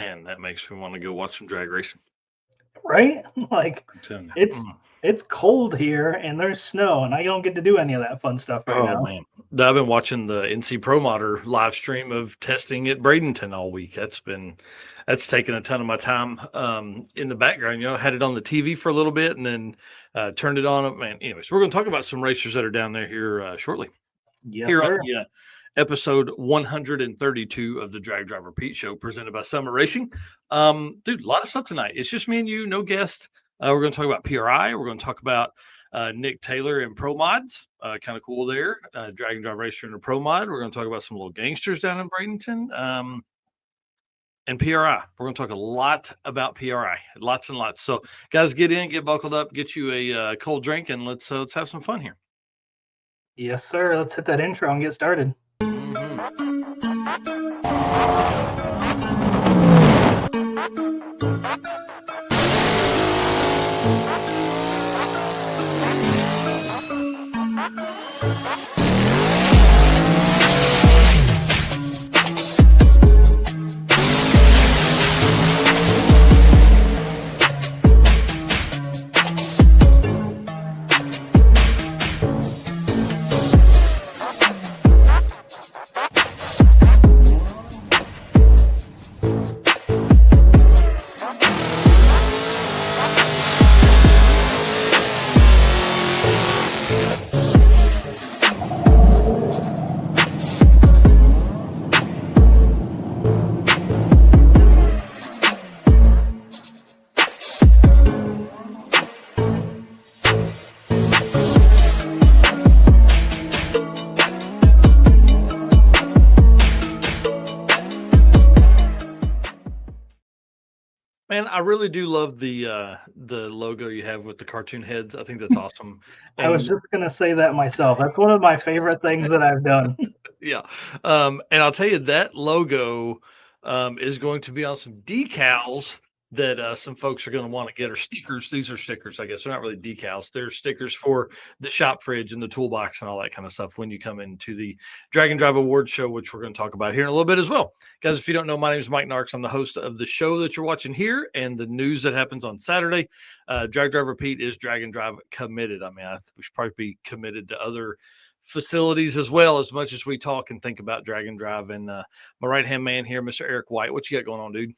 Man, that makes me want to go watch some drag racing. Right? Like I'm telling you. it's it's cold here and there's snow and I don't get to do any of that fun stuff right Oh now. man, I've been watching the NC Pro Modder live stream of testing at Bradenton all week. That's taken a ton of my time in the background. Had it on the TV for a little bit and then turned it on. Man, anyways, we're going to talk about some racers that are down there here shortly. Yes, Here on sir. the episode 132 of the Drag Driver Pete Show, presented by Summit Racing. Dude, a lot of stuff tonight. It's just me and you, no guest. We're going to talk about PRI. We're going to talk about Nick Taylor and Pro Mods. Kind of cool there. Drag and Drive Racer and a Pro Mod. We're going to talk about some little gangsters down in Bradenton. And PRI. We're going to talk a lot about PRI, lots and lots. So, guys, get in, get buckled up, get you a cold drink, and let's have some fun here. Yes, sir. Let's hit that intro and get started. Man, I really do love the logo you have with the cartoon heads. I think that's awesome. I was just gonna say that myself. That's one of my favorite things that I've done. Yeah. And I'll tell you that logo is going to be on some decals that some folks are going to want to get, or stickers. These are stickers, I guess. They're not really decals. They're stickers for the shop fridge and the toolbox and all that kind of stuff when you come into the Drag and Drive Awards show, which we're going to talk about here in a little bit as well. Guys, if you don't know, my name is Mike Narks. I'm the host of the show that you're watching here and the news that happens on Saturday. Drag Driver Pete is Drag and Drive committed. I mean, we should probably be committed to other facilities as well, as much as we talk and think about Drag and Drive. And my right hand man here, Mr. Eric White. What you got going on, dude?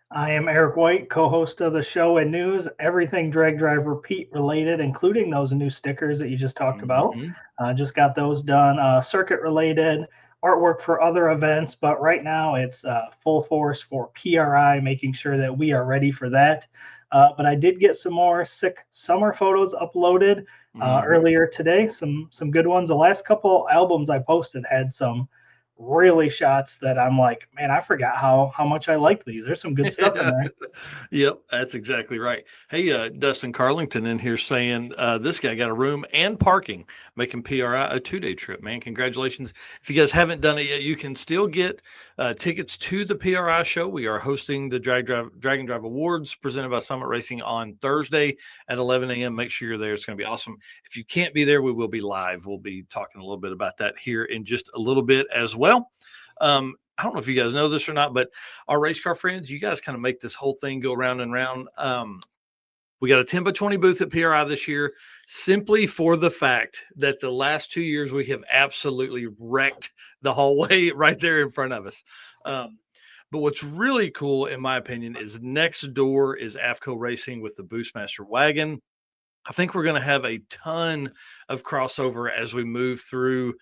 I am Eric White, co-host of the show and news, everything Drag Driver Pete related, including those new stickers that you just talked about. Just got those done. Circuit related, artwork for other events, but right now it's full force for PRI, making sure that we are ready for that. But I did get some more sick summer photos uploaded earlier today. Some good ones. The last couple albums I posted had some really shots that I'm like, man, I forgot how much I like these. There's some good stuff in there. Yep, that's exactly right. Hey, Dustin Carlington in here saying this guy got a room and parking, making PRI a 2-day trip, man. Congratulations. If you guys haven't done it yet, you can still get tickets to the PRI show. We are hosting the Drag and Drive Awards presented by Summit Racing on Thursday at 11 a.m. Make sure you're there. It's going to be awesome. If you can't be there, we will be live. We'll be talking a little bit about that here in just a little bit as well. I don't know if you guys know this or not, but our race car friends, you guys kind of make this whole thing go round and round. We got a 10 by 20 booth at PRI this year, simply for the fact that the last 2 years we have absolutely wrecked the hallway right there in front of us. But what's really cool, in my opinion, is next door is AFCO Racing with the Boostmaster wagon. I think we're going to have a ton of crossover as we move through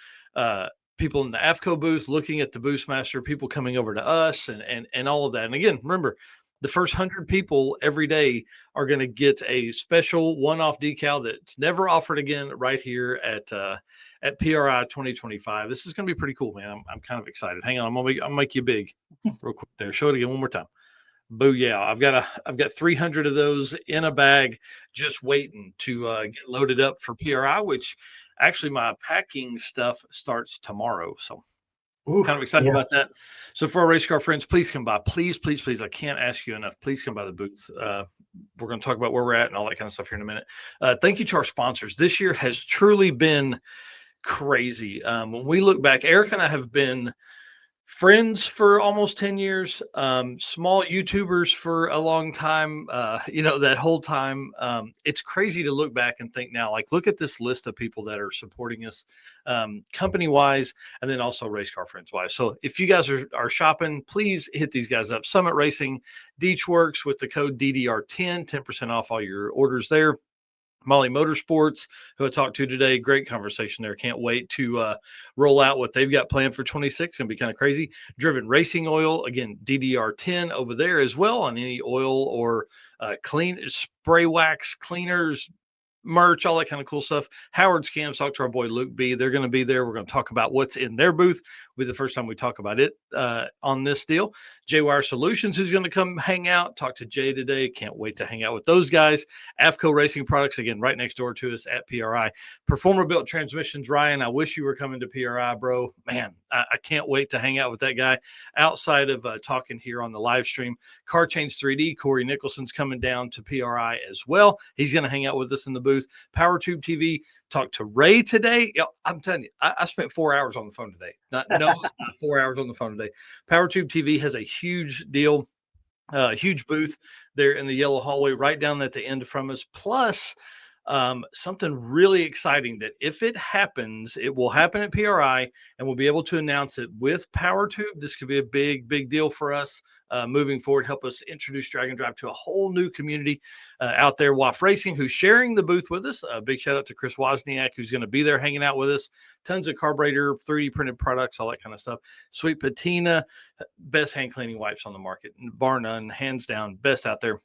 people in the AFCO booth looking at the Boostmaster, people coming over to us and all of that. And again, remember, the first 100 people every day are going to get a special one-off decal that's never offered again right here at PRI 2025. This is going to be pretty cool, man. I'm kind of excited. Hang on, I'll make you big real quick there. Show it again one more time. Boo, yeah, I've got 300 of those in a bag just waiting to get loaded up for PRI, which actually my packing stuff starts tomorrow. So kind of excited about that. So for our race car friends, please come by. Please, please, please. I can't ask you enough. Please come by the booth. We're going to talk about where we're at and all that kind of stuff here in a minute. Thank you to our sponsors. This year has truly been crazy. When we look back, Eric and I have been Friends for almost 10 years, small YouTubers for a long time, that whole time. It's crazy to look back and think now, like, look at this list of people that are supporting us, company wise, and then also race car friends wise. So if you guys are shopping, please hit these guys up. Summit Racing, Deech Works with the code DDR10, 10% off all your orders there. Molly Motorsports, who I talked to today. Great conversation there. Can't wait to roll out what they've got planned for 26. Going to be kind of crazy. Driven Racing Oil, again, DDR10 over there as well on any oil or clean spray wax cleaners, merch, all that kind of cool stuff. Howard's Cams, talk to our boy Luke B. They're going to be there. We're going to talk about what's in their booth. Will be the first time we talk about it on this deal. J-Wire Solutions, who's going to come hang out. Talk to Jay today. Can't wait to hang out with those guys. AFCO Racing Products, again, right next door to us at PRI. Performer Built Transmissions, Ryan, I wish you were coming to PRI, bro. Man, I can't wait to hang out with that guy outside of talking here on the live stream. Car Change 3D, Corey Nicholson's coming down to PRI as well. He's going to hang out with us in the booth. Power Tube TV, talked to Ray today. I'm telling you, I spent 4 hours on the phone today. Not 4 hours on the phone today. Power Tube TV has a huge deal, huge booth there in the yellow hallway right down at the end from us. Plus, something really exciting that if it happens, it will happen at PRI, and we'll be able to announce it with Power Tube. This could be a big, big deal for us moving forward. Help us introduce Drag and Drive to a whole new community out there. WAF Racing, who's sharing the booth with us. A big shout out to Chris Wozniak, who's going to be there hanging out with us. Tons of carburetor, 3D printed products, all that kind of stuff. Sweet Patina, best hand cleaning wipes on the market, bar none, hands down, best out there.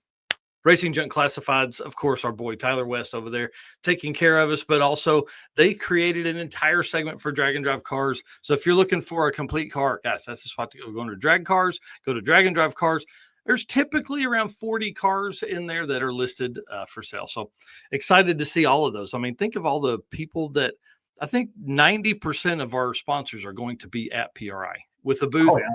Racing Junk Classifieds, of course, our boy Tyler West over there taking care of us, but also they created an entire segment for Drag and Drive cars. So if you're looking for a complete car, guys, that's the spot to go. Go to Drag Cars, go to Drag and Drive Cars. There's typically around 40 cars in there that are listed for sale. So excited to see all of those. I mean, think of all the people that I think 90% of our sponsors are going to be at PRI with a booth. Oh, yeah.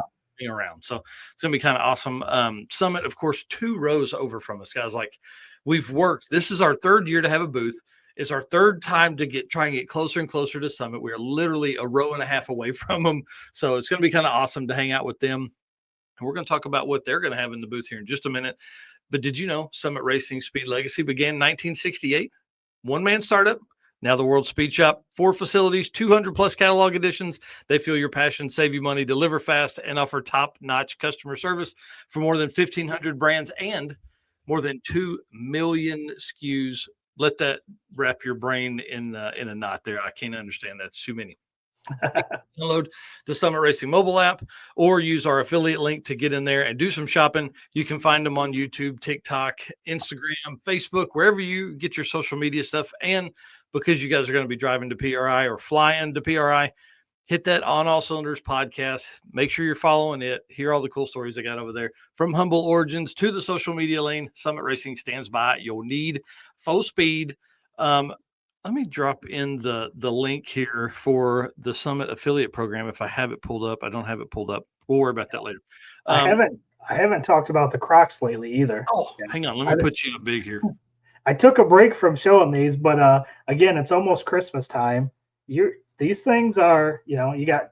Around. So it's gonna be kind of awesome. Summit, of course, 2 rows over from us, guys. Like, we've worked. This is our 3rd year to have a booth. It's our 3rd time to try and get closer and closer to Summit. We are literally a row and a half away from them. So it's gonna be kind of awesome to hang out with them. And we're gonna talk about what they're gonna have in the booth here in just a minute. But did you know Summit Racing Speed Legacy began in 1968? One-man startup. Now the World Speed Shop, 4 facilities, 200 plus catalog editions. They feel your passion, save you money, deliver fast, and offer top-notch customer service for more than 1,500 brands and more than 2 million SKUs. Let that wrap your brain in a knot there. I can't understand that. It's too many. Download the Summit Racing mobile app or use our affiliate link to get in there and do some shopping. You can find them on YouTube, TikTok, Instagram, Facebook, wherever you get your social media stuff. And because you guys are going to be driving to PRI or flying to PRI, hit that On All Cylinders podcast. Make sure you're following it. Hear all the cool stories I got over there. From humble origins to the social media lane, Summit Racing stands by. You'll need full speed. Let me drop in the link here for the Summit affiliate program. If I have it pulled up, I don't have it pulled up. We'll worry about that later. I haven't talked about the Crocs lately either. Oh, hang on. Let me put you up big here. I took a break from showing these, but again, it's almost Christmas time. These things are, you got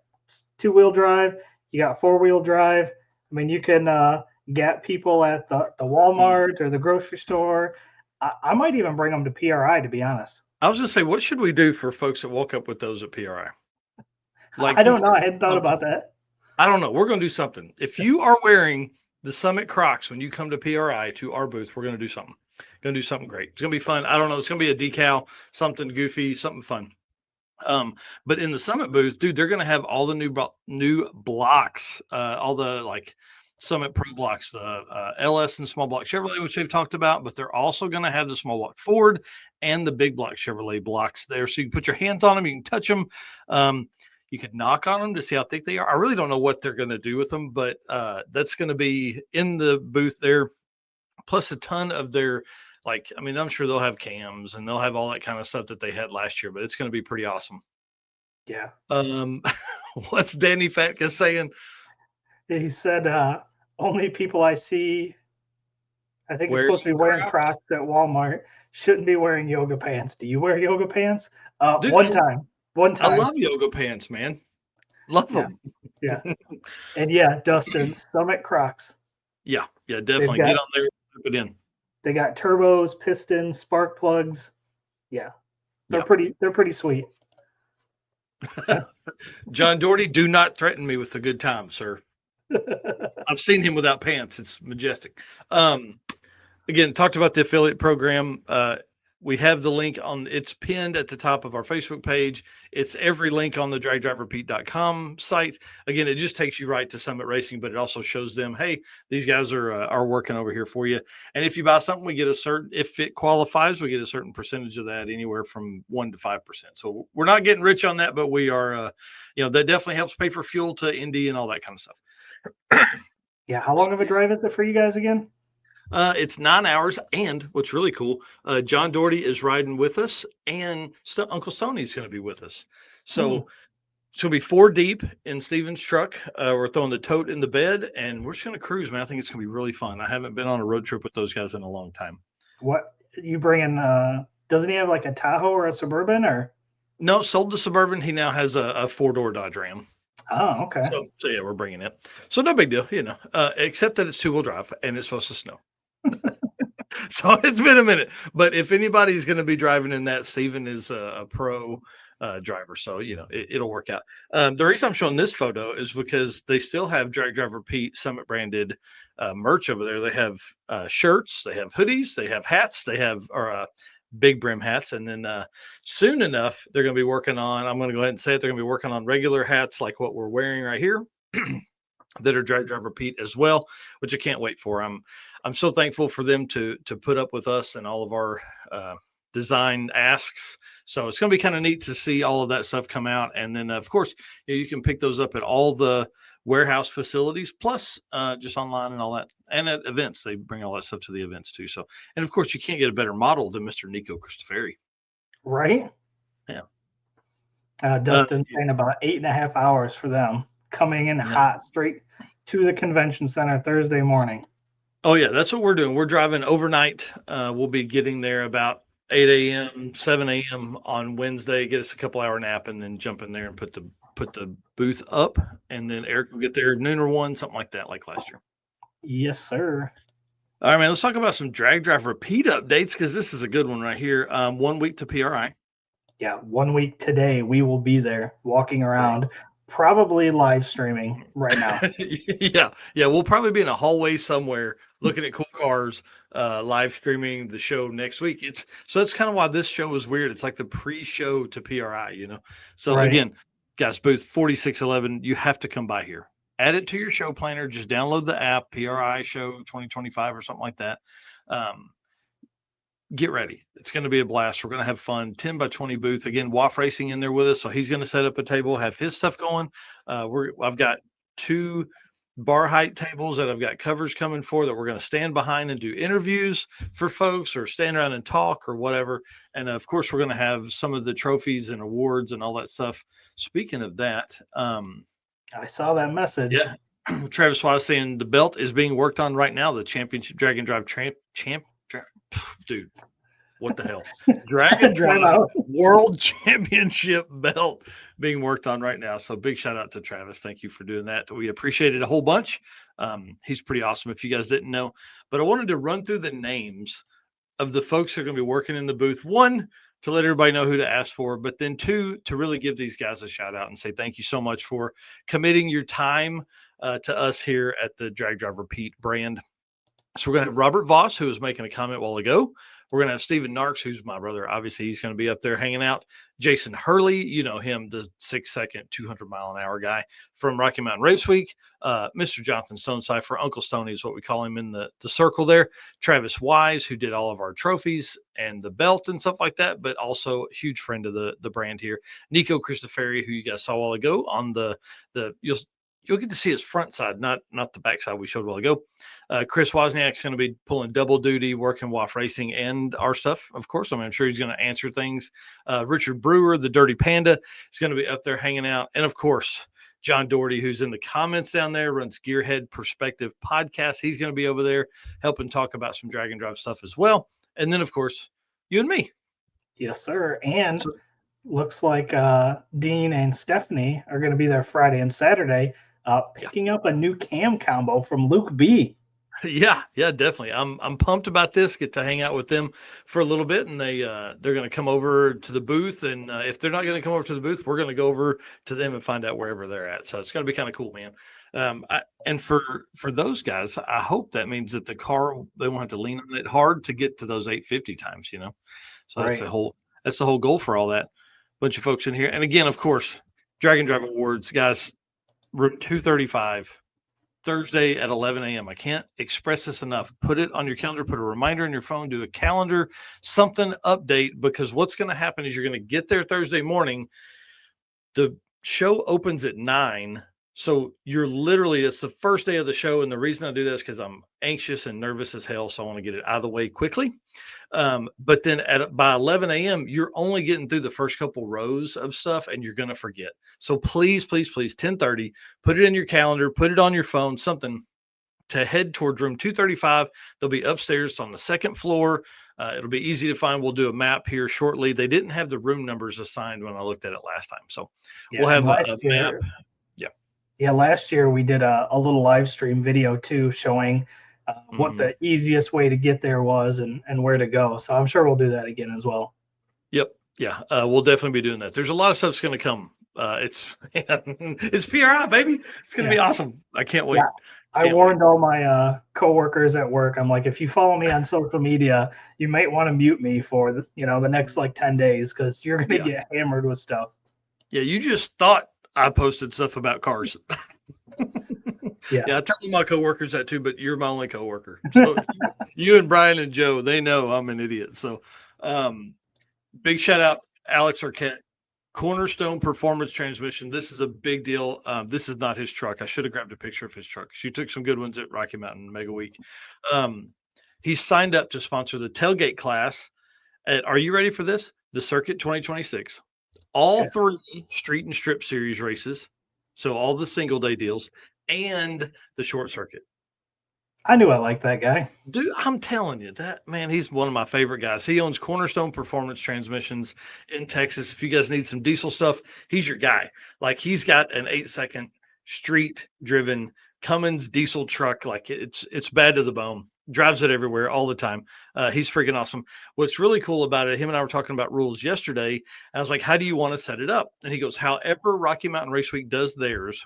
2-wheel drive, you got 4-wheel drive. I mean, you can get people at the Walmart or the grocery store. I might even bring them to PRI, to be honest. I was going to say, what should we do for folks that walk up with those at PRI? Like, I don't know. I hadn't thought about that. I don't know. We're going to do something. If you are wearing the Summit Crocs when you come to PRI to our booth, we're going to do something. Going to do something great. It's going to be fun. I don't know. It's going to be a decal, something goofy, something fun. But in the Summit booth, dude, they're going to have all the new blocks, all the Summit Pro blocks, the LS and small block Chevrolet, which they've talked about, but they're also going to have the small block Ford and the big block Chevrolet blocks there. So you can put your hands on them, you can touch them. You could knock on them to see how thick they are. I really don't know what they're going to do with them, but that's going to be in the booth there. Plus a ton of their, I'm sure they'll have cams and they'll have all that kind of stuff that they had last year, but it's going to be pretty awesome. Yeah. What's Danny Fatka saying? He said, only people I see, I think you're supposed to be wearing Crocs at Walmart, shouldn't be wearing yoga pants. Do you wear yoga pants? Dude, one time. I love yoga pants, man. Love them. Yeah. And yeah, Dustin, Summit Crocs. Yeah, definitely. Get on there, put it in. They got turbos, pistons, spark plugs. Yeah. They're pretty sweet. John Doherty, do not threaten me with a good time, sir. I've seen him without pants. It's majestic. Again, talked about the affiliate program. We have the link on, it's pinned at the top of our Facebook page. It's every link on the dragdriverpete.com site. Again, it just takes you right to Summit Racing, but it also shows them, hey, these guys are working over here for you. And if you buy something, we get a certain, if it qualifies, we get a certain percentage of that, anywhere from 1% to 5%. So we're not getting rich on that, but we are, that definitely helps pay for fuel to Indy and all that kind of stuff. Yeah. How long of a drive is it for you guys again? It's 9 hours, and what's really cool, John Doherty is riding with us, and Uncle Stoney's going to be with us. So it's going to be 4 deep in Steven's truck. We're throwing the tote in the bed, and we're just going to cruise, man. I think it's going to be really fun. I haven't been on a road trip with those guys in a long time. What you bringing? Doesn't he have like a Tahoe or a Suburban or? No, sold the Suburban. He now has a 4-door Dodge Ram. Oh, okay. So yeah, we're bringing it. So no big deal, except that it's 2-wheel drive and it's supposed to snow. So it's been a minute, but if anybody's going to be driving in that, Steven is a pro driver, so it'll work out. The reason I'm showing this photo is because they still have Drag Driver Pete Summit branded merch over there. They have shirts, they have hoodies, they have hats, they have big brim hats, and then soon enough they're going to be working on, I'm going to go ahead and say it, they're going to be working on regular hats like what we're wearing right here that are Drag Driver Pete as well, which I can't wait for. I'm so thankful for them to put up with us and all of our design asks. So it's going to be kind of neat to see all of that stuff come out. And then, of course, you can pick those up at all the warehouse facilities, plus just online and all that. And at events, they bring all that stuff to the events too. So, and of course, you can't get a better model than Mr. Nico Cristoferi. Right? Yeah. Dustin saying about 8.5 hours for them, coming in hot straight to the convention center Thursday morning. Oh, yeah, that's what we're doing. We're driving overnight. We'll be getting there about 8 a.m., 7 a.m. on Wednesday, get us a couple hour nap, and then jump in there and put the booth up. And then Eric will get there noon or 1, something like that, like last year. Yes, sir. All right, man, let's talk about some Drag Drive Repeat updates, because this is a good one right here. 1 week to PRI. Yeah, 1 week today. We will be there walking around. Probably live streaming right now. yeah, we'll probably be in a hallway somewhere looking at cool cars, live streaming the show next week. So that's kind of why this show is weird. It's like the pre-show to PRI, So again, guys, booth 4611, you have to come by here. Add it to your show planner. Just download the app, PRI Show 2025 or something like that. Get ready. It's going to be a blast. We're going to have fun. 10 by 20 booth. Again, WAF Racing in there with us. So he's going to set up a table, have his stuff going. I've got 2 bar height tables that I've got covers coming for that we're going to stand behind and do interviews for folks, or stand around and talk or whatever. And of course, we're going to have some of the trophies and awards and all that stuff. Speaking of that, I saw that message. Yeah. Travis was saying the belt is being worked on right now. The championship Drag and Drive dude, what the hell? Drag and Drive World Championship belt being worked on right now. So big shout out to Travis. Thank you for doing that. We appreciate it a whole bunch. He's pretty awesome if you guys didn't know. But I wanted to run through the names of the folks that are going to be working in the booth. 1, to let everybody know who to ask for, but then 2, to really give these guys a shout out and say thank you so much for committing your time to us here at the Drag Driver Pete brand. So we're going to have Robert Voss, who was making a comment a while ago. We're going to have Steven Narks, who's my brother. Obviously, he's going to be up there hanging out. Jason Hurley, you know him, the 6-second, 200-mile-an-hour guy from Rocky Mountain Race Week. Mr. Jonathan Stonecipher, Uncle Stoney is what we call him in the circle there. Travis Wise, who did all of our trophies and the belt and stuff like that, but also a huge friend of the brand here. Nico Cristoferi, who you guys saw a while ago on the you'll get to see his front side, not the back side we showed a while ago. Chris Wozniak's going to be pulling double duty, working WAF Racing and our stuff, of course. I'm sure he's going to answer things. Richard Brewer, the Dirty Panda, is going to be up there hanging out. And, of course, John Doherty, who's in the comments down there, runs Gearhead Perspective Podcast. He's going to be over there helping talk about some Drag and Drive stuff as well. And then, of course, you and me. Yes, sir. And looks like Dean and Stephanie are going to be there Friday and Saturday. picking up a new cam combo from Luke B. Yeah, definitely. I'm pumped about this. Get to hang out with them for a little bit, and they're going to come over to the booth. And if they're not going to come over to the booth, we're going to go over to them and find out wherever they're at. So it's going to be kind of cool, man. And for those guys, I hope that means that the car, they won't have to lean on it hard to get to those 850 times. So Right. that's the whole goal for all that. Bunch of folks in here, and again, of course, Dragon Drive Awards, guys. Room 235. Thursday at 11 a.m. I can't express this enough. Put it on your calendar, put a reminder on your phone, do a calendar, something update, because what's going to happen is you're going to get there Thursday morning. The show opens at 9. So it's the first day of the show. And the reason I do this is because I'm anxious and nervous as hell. So I want to get it out of the way quickly. But then by 11 a.m., you're only getting through the first couple rows of stuff and you're going to forget. So please, 10:30, put it in your calendar, put it on your phone, something to head towards room 235. They'll be upstairs on the second floor. It'll be easy to find. We'll do a map here shortly. They didn't have the room numbers assigned when I looked at it last time. So we'll have a map. Yeah, last year we did a little live stream video too, showing what the easiest way to get there was and where to go. So I'm sure we'll do that again as well. Yep. Yeah. We'll definitely be doing that. There's a lot of stuff that's going to come. It's PRI, baby. It's going to be awesome. I can't wait. Yeah. I warned all my coworkers at work. I'm like, if you follow me on social media, you might want to mute me for the next like 10 days because you're going to get hammered with stuff. Yeah. You just thought I posted stuff about cars. I tell my coworkers that too, but you're my only coworker. So you and Brian and Joe, they know I'm an idiot. So big shout out, Alex Arquette, Cornerstone Performance Transmission. This is a big deal. This is not his truck. I should have grabbed a picture of his truck. She took some good ones at Rocky Mountain Mega Week. He's signed up to sponsor the tailgate class at, are you ready for this? The Circuit 2026. All 3 street and strip series races. So all the single day deals and the short circuit. I knew I liked that guy. Dude, I'm telling you that, man, he's one of my favorite guys. He owns Cornerstone Performance Transmissions in Texas. If you guys need some diesel stuff, he's your guy. Like, he's got an 8-second street driven Cummins diesel truck. Like, it's bad to the bone. Drives it everywhere all the time. He's freaking awesome. What's really cool about it, him and I were talking about rules yesterday. I was like, how do you want to set it up? And he goes, however Rocky Mountain Race Week does theirs,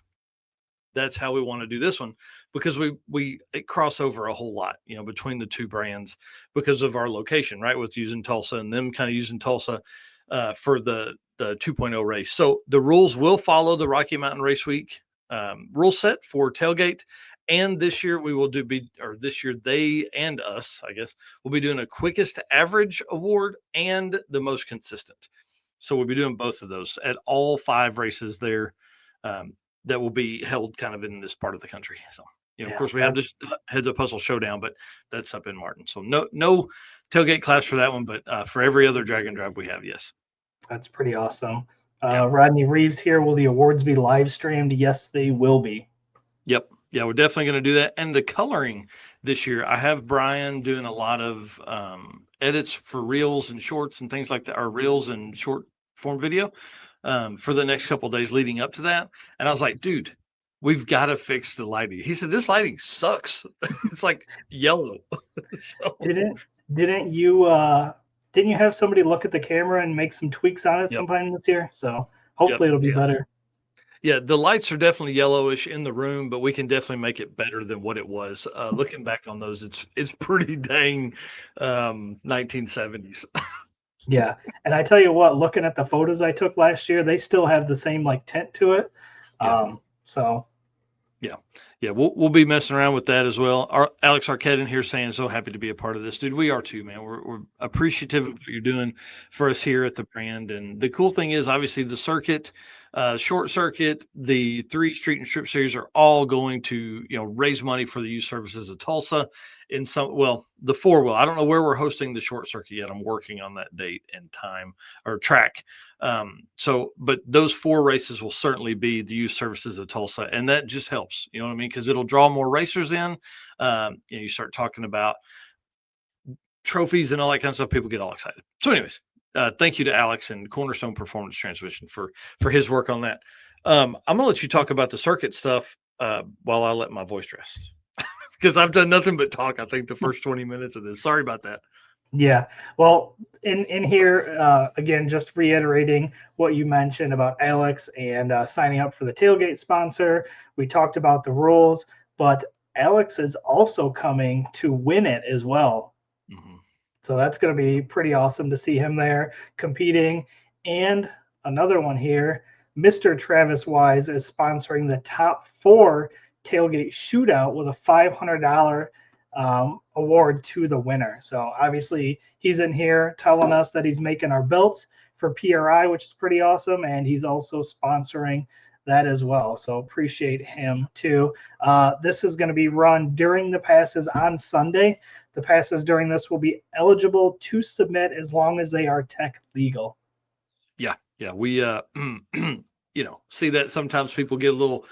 that's how we want to do this one, because it cross over a whole lot, between the two brands because of our location, right? With using Tulsa and them kind of using Tulsa for the 2.0 race. So the rules will follow the Rocky Mountain Race Week rule set for tailgate. And this year they and us, I guess, will be doing a quickest average award and the most consistent. So we'll be doing both of those at all 5 races there that will be held kind of in this part of the country. So, of course, we have this Heads Up Hustle Showdown, but that's up in Martin. So no tailgate class for that one, but for every other Dragon Drive we have, yes. That's pretty awesome. Rodney Reeves here. Will the awards be live streamed? Yes, they will be. Yep. Yeah, we're definitely going to do that. And the coloring this year, I have Brian doing a lot of edits for reels and shorts and things like that, or reels and short form video for the next couple of days leading up to that. And I was like, dude, we've got to fix the lighting. He said, this lighting sucks. It's like yellow. So, didn't you have somebody look at the camera and make some tweaks on it sometime this year? So hopefully it'll be better. Yeah, the lights are definitely yellowish in the room, but we can definitely make it better than what it was. Looking back on those, it's pretty dang 1970s. Yeah, and I tell you what, looking at the photos I took last year, they still have the same like tint to it. So yeah, we'll be messing around with that as well. Alex Arquette in here saying, so happy to be a part of this, dude. We are too, man. We're appreciative of what you're doing for us here at the brand. And the cool thing is, obviously, the circuit, short circuit, the 3 street and strip series are all going to, raise money for the youth services of Tulsa. The 4-wheel. I don't know where we're hosting the short circuit yet. I'm working on that date and time or track. But those 4 races will certainly be the youth services of Tulsa, and that just helps. You know what I mean? Because it'll draw more racers in. You start talking about trophies and all that kind of stuff. People get all excited. So, anyways, thank you to Alex and Cornerstone Performance Transmission for his work on that. I'm gonna let you talk about the circuit stuff. while I let my voice rest. Because I've done nothing but talk, I think, the first 20 minutes of this. Sorry about that. Yeah. Well, in here, again, just reiterating what you mentioned about Alex and signing up for the tailgate sponsor. We talked about the rules, but Alex is also coming to win it as well. Mm-hmm. So that's going to be pretty awesome to see him there competing. And another one here, Mr. Travis Wise is sponsoring the top 4 tailgate shootout with a $500 award to the winner. So obviously he's in here telling us that he's making our belts for PRI, which is pretty awesome. And he's also sponsoring that as well. So appreciate him too. This is going to be run during the passes on Sunday. The passes during this will be eligible to submit as long as they are tech legal. Yeah. We, see that sometimes people get a little,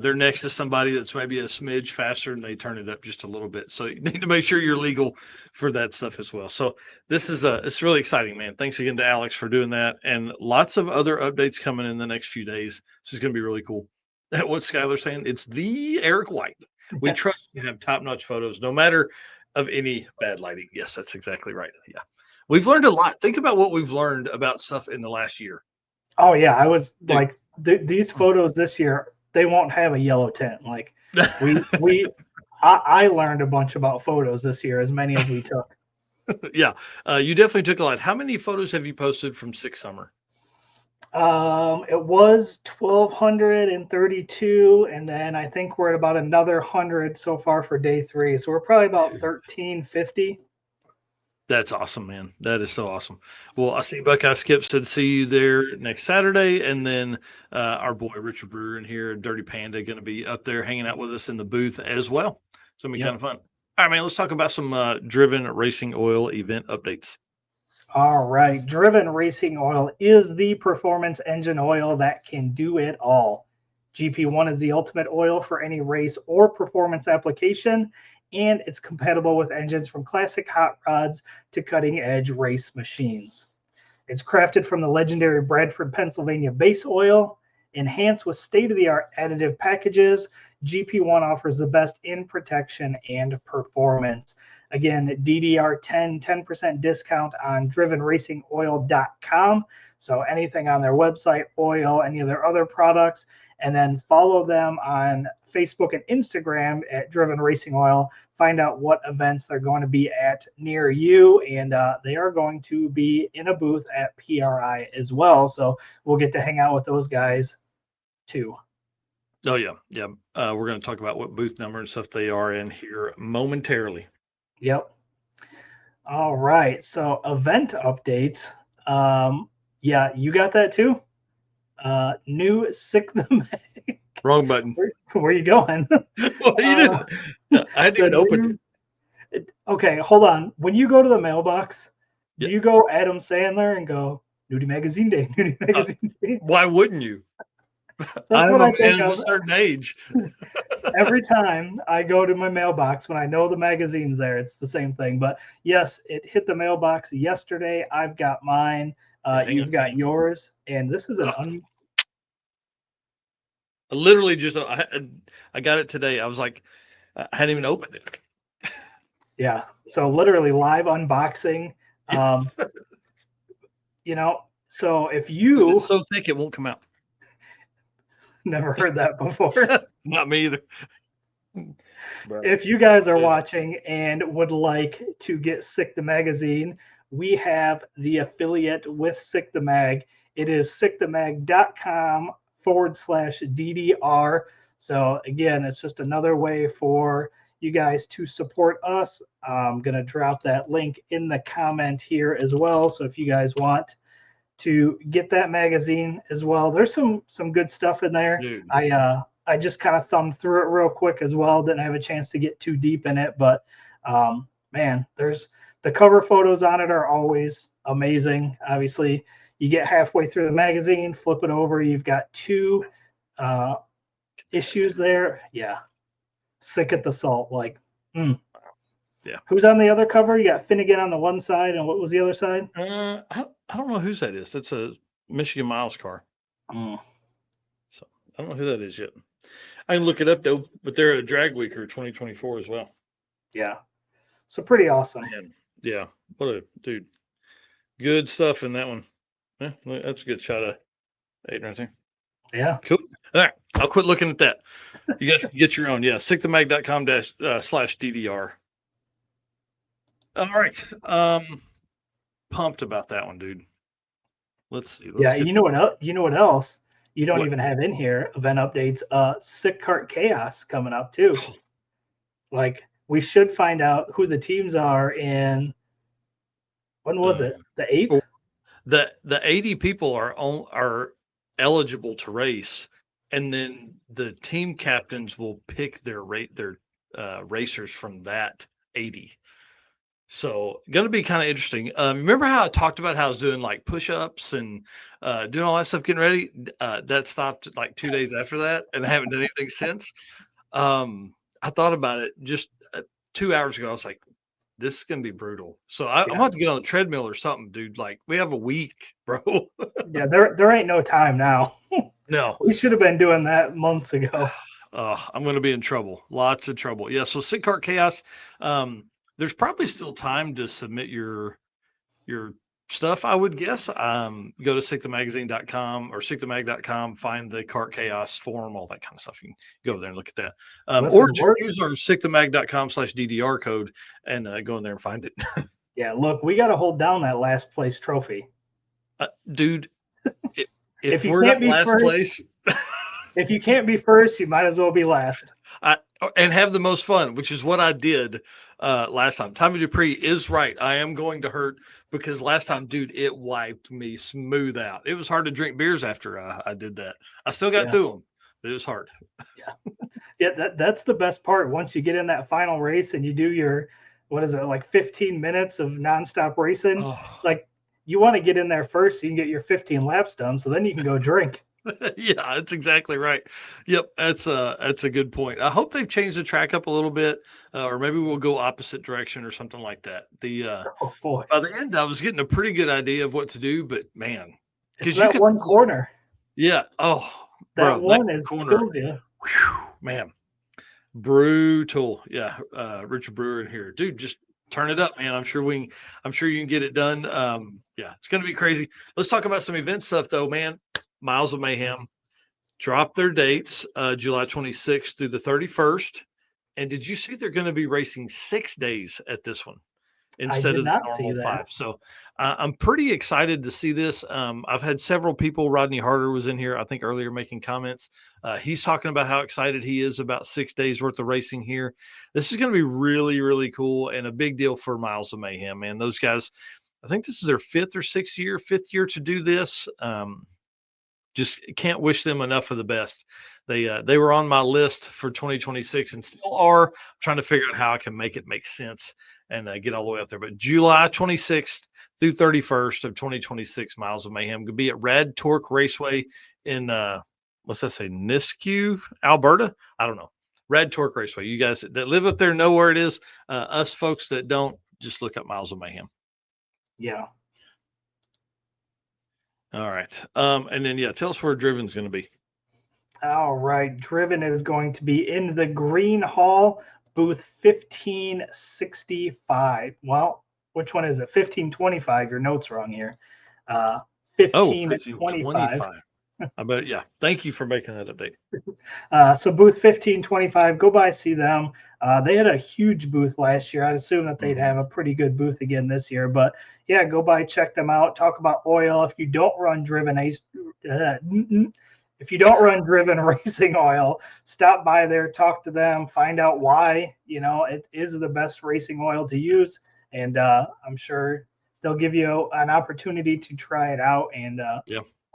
they're next to somebody that's maybe a smidge faster and they turn it up just a little bit. So you need to make sure you're legal for that stuff as well. So this is, it's really exciting, man. Thanks again to Alex for doing that. And lots of other updates coming in the next few days. This is going to be really cool. What Skylar's saying, it's the Eric White. We trust you have top-notch photos, no matter of any bad lighting. Yes, that's exactly right. Yeah. We've learned a lot. Think about what we've learned about stuff in the last year. Oh yeah, I was like these photos this year, they won't have a yellow tint. Like I learned a bunch about photos this year, as many as we took. Yeah, you definitely took a lot. How many photos have you posted from Six Summer? It was 1,232, and then I think we're at about another 100 so far for day 3. So we're probably about 1,350. That's awesome, man. That is so awesome. Well, I see Buckeye Skip said see you there next Saturday, and then our boy Richard Brewer in here, Dirty Panda, going to be up there hanging out with us in the booth as well. So it'll be kind of fun. All right, man. Let's talk about some Driven Racing Oil event updates. All right. Driven Racing Oil is the performance engine oil that can do it all. GP1 is the ultimate oil for any race or performance application, and it's compatible with engines from classic hot rods to cutting edge race machines. It's crafted from the legendary Bradford, Pennsylvania base oil, enhanced with state-of-the-art additive packages. GP1 offers the best in protection and performance. Again, DDR10, 10% discount on drivenracingoil.com. So anything on their website, oil, any of their other products, and then follow them on Facebook and Instagram at Driven Racing Oil. Find out what events they're going to be at near you, and they are going to be in a booth at PRI as well. So we'll get to hang out with those guys too. Oh yeah. We're going to talk about what booth number and stuff they are in here momentarily. Yep. All right. So event updates. Yeah, you got that too. New Sick the Mag. Wrong button. Where are you going? What are you doing? I hadn't even opened it. Okay, hold on. When you go to the mailbox, do you go Adam Sandler and go Nudie Magazine Day, Nudie Magazine Day? Why wouldn't you? That's what I think of a certain age. Every time I go to my mailbox, when I know the magazine's there, it's the same thing. But yes, it hit the mailbox yesterday. I've got mine. You've got yours, and this is an literally just I got it today. I was like, I hadn't even opened it. Yeah, so literally live unboxing. So if you it's so thick it won't come out. Never heard that before. Not me either. If you guys are watching and would like to get Sick the Magazine, we have the affiliate with Sick the Mag. It is sickthemag.com/DDR. So again, it's just another way for you guys to support us. I'm going to drop that link in the comment here as well. So if you guys want to get that magazine as well, there's some good stuff in there. Dude. I just kind of thumbed through it real quick as well. Didn't have a chance to get too deep in it, but man, there's the cover photos on it are always amazing. Obviously, you get halfway through the magazine, flip it over, you've got 2 issues there. Yeah, sick at the salt. Like, yeah. Who's on the other cover? You got Finnegan on the one side, and what was the other side? I don't know whose that is. That's a Michigan Miles car. So I don't know who that is yet. I can look it up though, but they're a drag weeker 2024 as well. Yeah. So pretty awesome. Man, yeah. What a dude. Good stuff in that one. Yeah, that's a good shot of 8 right there. Yeah. Cool. All right. I'll quit looking at that. You guys can get your own. Yeah. SickTheMag.com/DDR. All right. Pumped about that one, dude. Let's see. Yeah. You know what else? You know what else? You don't even have in here event updates. Sick Kart Chaos coming up too. Like we should find out who the teams are in. When was it? The 8th? The 80 people are eligible to race, and then the team captains will pick their racers from that 80. So going to be kind of interesting. Remember how I talked about how I was doing like push-ups and doing all that stuff, getting ready? That stopped like 2 days after that, and I haven't done anything since. I thought about it just 2 hours ago. I was like, this is going to be brutal. So I'm going to have to get on the treadmill or something, dude. Like we have a week, bro. Yeah, there ain't no time now. No. We should have been doing that months ago. I'm going to be in trouble. Lots of trouble. Yeah. So Sick Kart Chaos. There's probably still time to submit your stuff, I would guess. Go to sickthemagazine.com or sickthemag.com, find the Kart Chaos forum, all that kind of stuff. You can go there and look at that. Or just use our sickthemag.com/DDR code and go in there and find it. Yeah, look, we got to hold down that last place trophy. Dude, if we're not last place. If you can't be first, you might as well be last. And have the most fun, which is what I did last time. Tommy Dupree is right. I am going to hurt because last time, dude, it wiped me smooth out. It was hard to drink beers after I did that. I still got through them, but it was hard. Yeah, that's the best part. Once you get in that final race and you do your, what is it, like 15 minutes of nonstop racing, like you want to get in there first so you can get your 15 laps done, so then you can go drink. Yeah, that's exactly right. Yep, that's a good point. I hope they've changed the track up a little bit, or maybe we'll go opposite direction or something like that. By the end, I was getting a pretty good idea of what to do, but man, because that one corner. Yeah. Oh, that bro, one is corner. Kills you. Whew, man, brutal. Yeah, Richard Brewer in here, dude. Just turn it up, man. I'm sure you can get it done. Yeah, it's gonna be crazy. Let's talk about some event stuff though, man. Miles of Mayhem dropped their dates, July 26th through the 31st. And did you see they're going to be racing 6 days at this one instead of the normal 5? So I'm pretty excited to see this. I've had several people. Rodney Harder was in here, I think, earlier making comments. He's talking about how excited he is about 6 days worth of racing here. This is going to be really, really cool and a big deal for Miles of Mayhem, man. Those guys, I think this is their fifth year to do this. Just can't wish them enough of the best. They were on my list for 2026 and still are. I'm trying to figure out how I can make it make sense and get all the way up there. But July 26th through 31st of 2026, Miles of Mayhem could be at Rad Torque Raceway in what's that say, Nisku, Alberta? I don't know. Rad Torque Raceway. You guys that live up there know where it is. Us folks that don't, just look up Miles of Mayhem. Yeah. All right. And then, tell us where Driven's going to be. All right. Driven is going to be in the Green Hall, booth 1565. Well, which one is it? 1525. Your note's wrong here. 1525. I bet. Yeah. Thank you for making that update. So booth 1525, go by, see them. They had a huge booth last year. I'd assume that they'd have a pretty good booth again this year. But yeah, go by, check them out. Talk about oil. If you don't run Driven racing oil, stop by there, talk to them, find out why. It is the best racing oil to use, and I'm sure they'll give you an opportunity to try it out. And I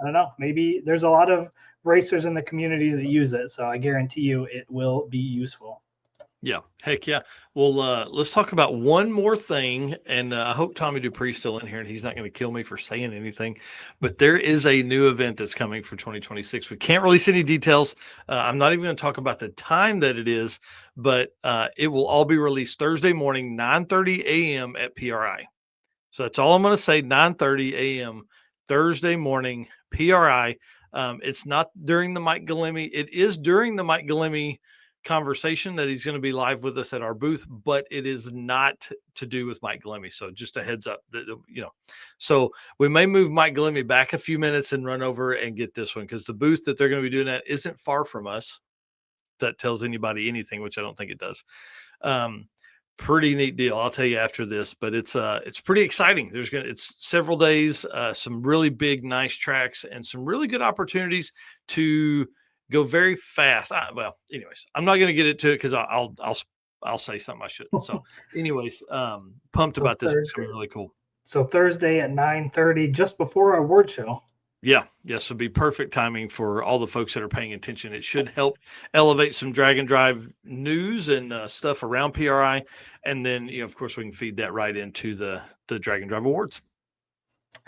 don't know, maybe there's a lot of racers in the community that use it, so I guarantee you it will be useful. Yeah, heck yeah. Well, let's talk about one more thing, and I hope Tommy Dupree's still in here and he's not going to kill me for saying anything, but there is a new event that's coming for 2026. We can't release any details. I'm not even going to talk about the time that it is, but it will all be released Thursday morning, 9:30 a.m. at PRI. So that's all I'm going to say, 9:30 a.m. Thursday morning, PRI. It's not during the Mike Galemi. It is during the Mike Galemi conversation that he's going to be live with us at our booth, but it is not to do with Mike Galemi. So just a heads up that, so we may move Mike Galemi back a few minutes and run over and get this one, because the booth that they're going to be doing that isn't far from us. That tells anybody anything, which I don't think it does. Pretty neat deal. I'll tell you after this, but it's pretty exciting. It's several days, some really big, nice tracks, and some really good opportunities to go very fast. Well, anyways, I'm not going to get into it because I'll say something I shouldn't. So, anyways, pumped about this. It's going to be really cool. So Thursday at 9:30, just before our award show. Yeah, yes, it'll be perfect timing for all the folks that are paying attention. It should help elevate some drag and drive news and stuff around PRI, and then of course we can feed that right into the Drag and Drive Awards.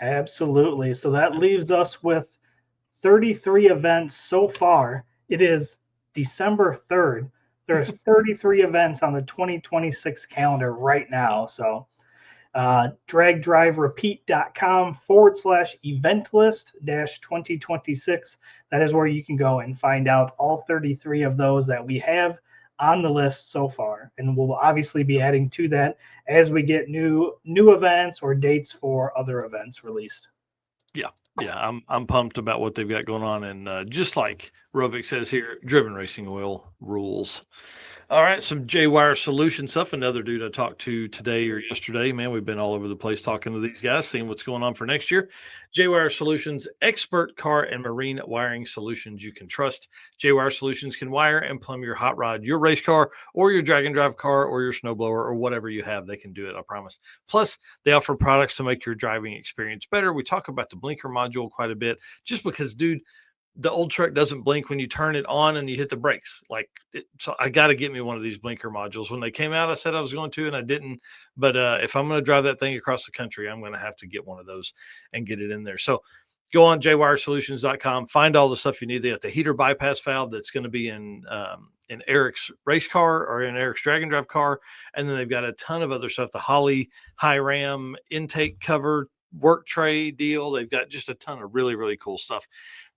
Absolutely. So that leaves us with 33 events so far. It is December 3rd. There's 33 events on the 2026 calendar right now. So dragdriverepeat.com/event list -2026. That is where you can go and find out all 33 of those that we have on the list so far. And we'll obviously be adding to that as we get new events or dates for other events released. Yeah, I'm pumped about what they've got going on. And just like Rovic says here, driven racing oil rules. All right, some J-Wire Solution stuff. Another dude I talked to today or yesterday. Man, we've been all over the place talking to these guys, seeing what's going on for next year. J-Wire Solutions, expert car and marine wiring solutions you can trust. J-Wire Solutions can wire and plumb your hot rod, your race car, or your drag and drive car, or your snowblower, or whatever you have. They can do it, I promise. Plus, they offer products to make your driving experience better. We talk about the blinker module quite a bit, just because, dude, the old truck doesn't blink when you turn it on and you hit the brakes. So I got to get me one of these blinker modules. When they came out, I said I was going to, and I didn't. But if I'm going to drive that thing across the country, I'm going to have to get one of those and get it in there. So go on jwiresolutions.com, find all the stuff you need. They got the heater bypass valve that's going to be in Eric's race car or in Eric's drag and drive car. And then they've got a ton of other stuff, the Holley high ram intake cover, work tray deal. They've got just a ton of really, really cool stuff.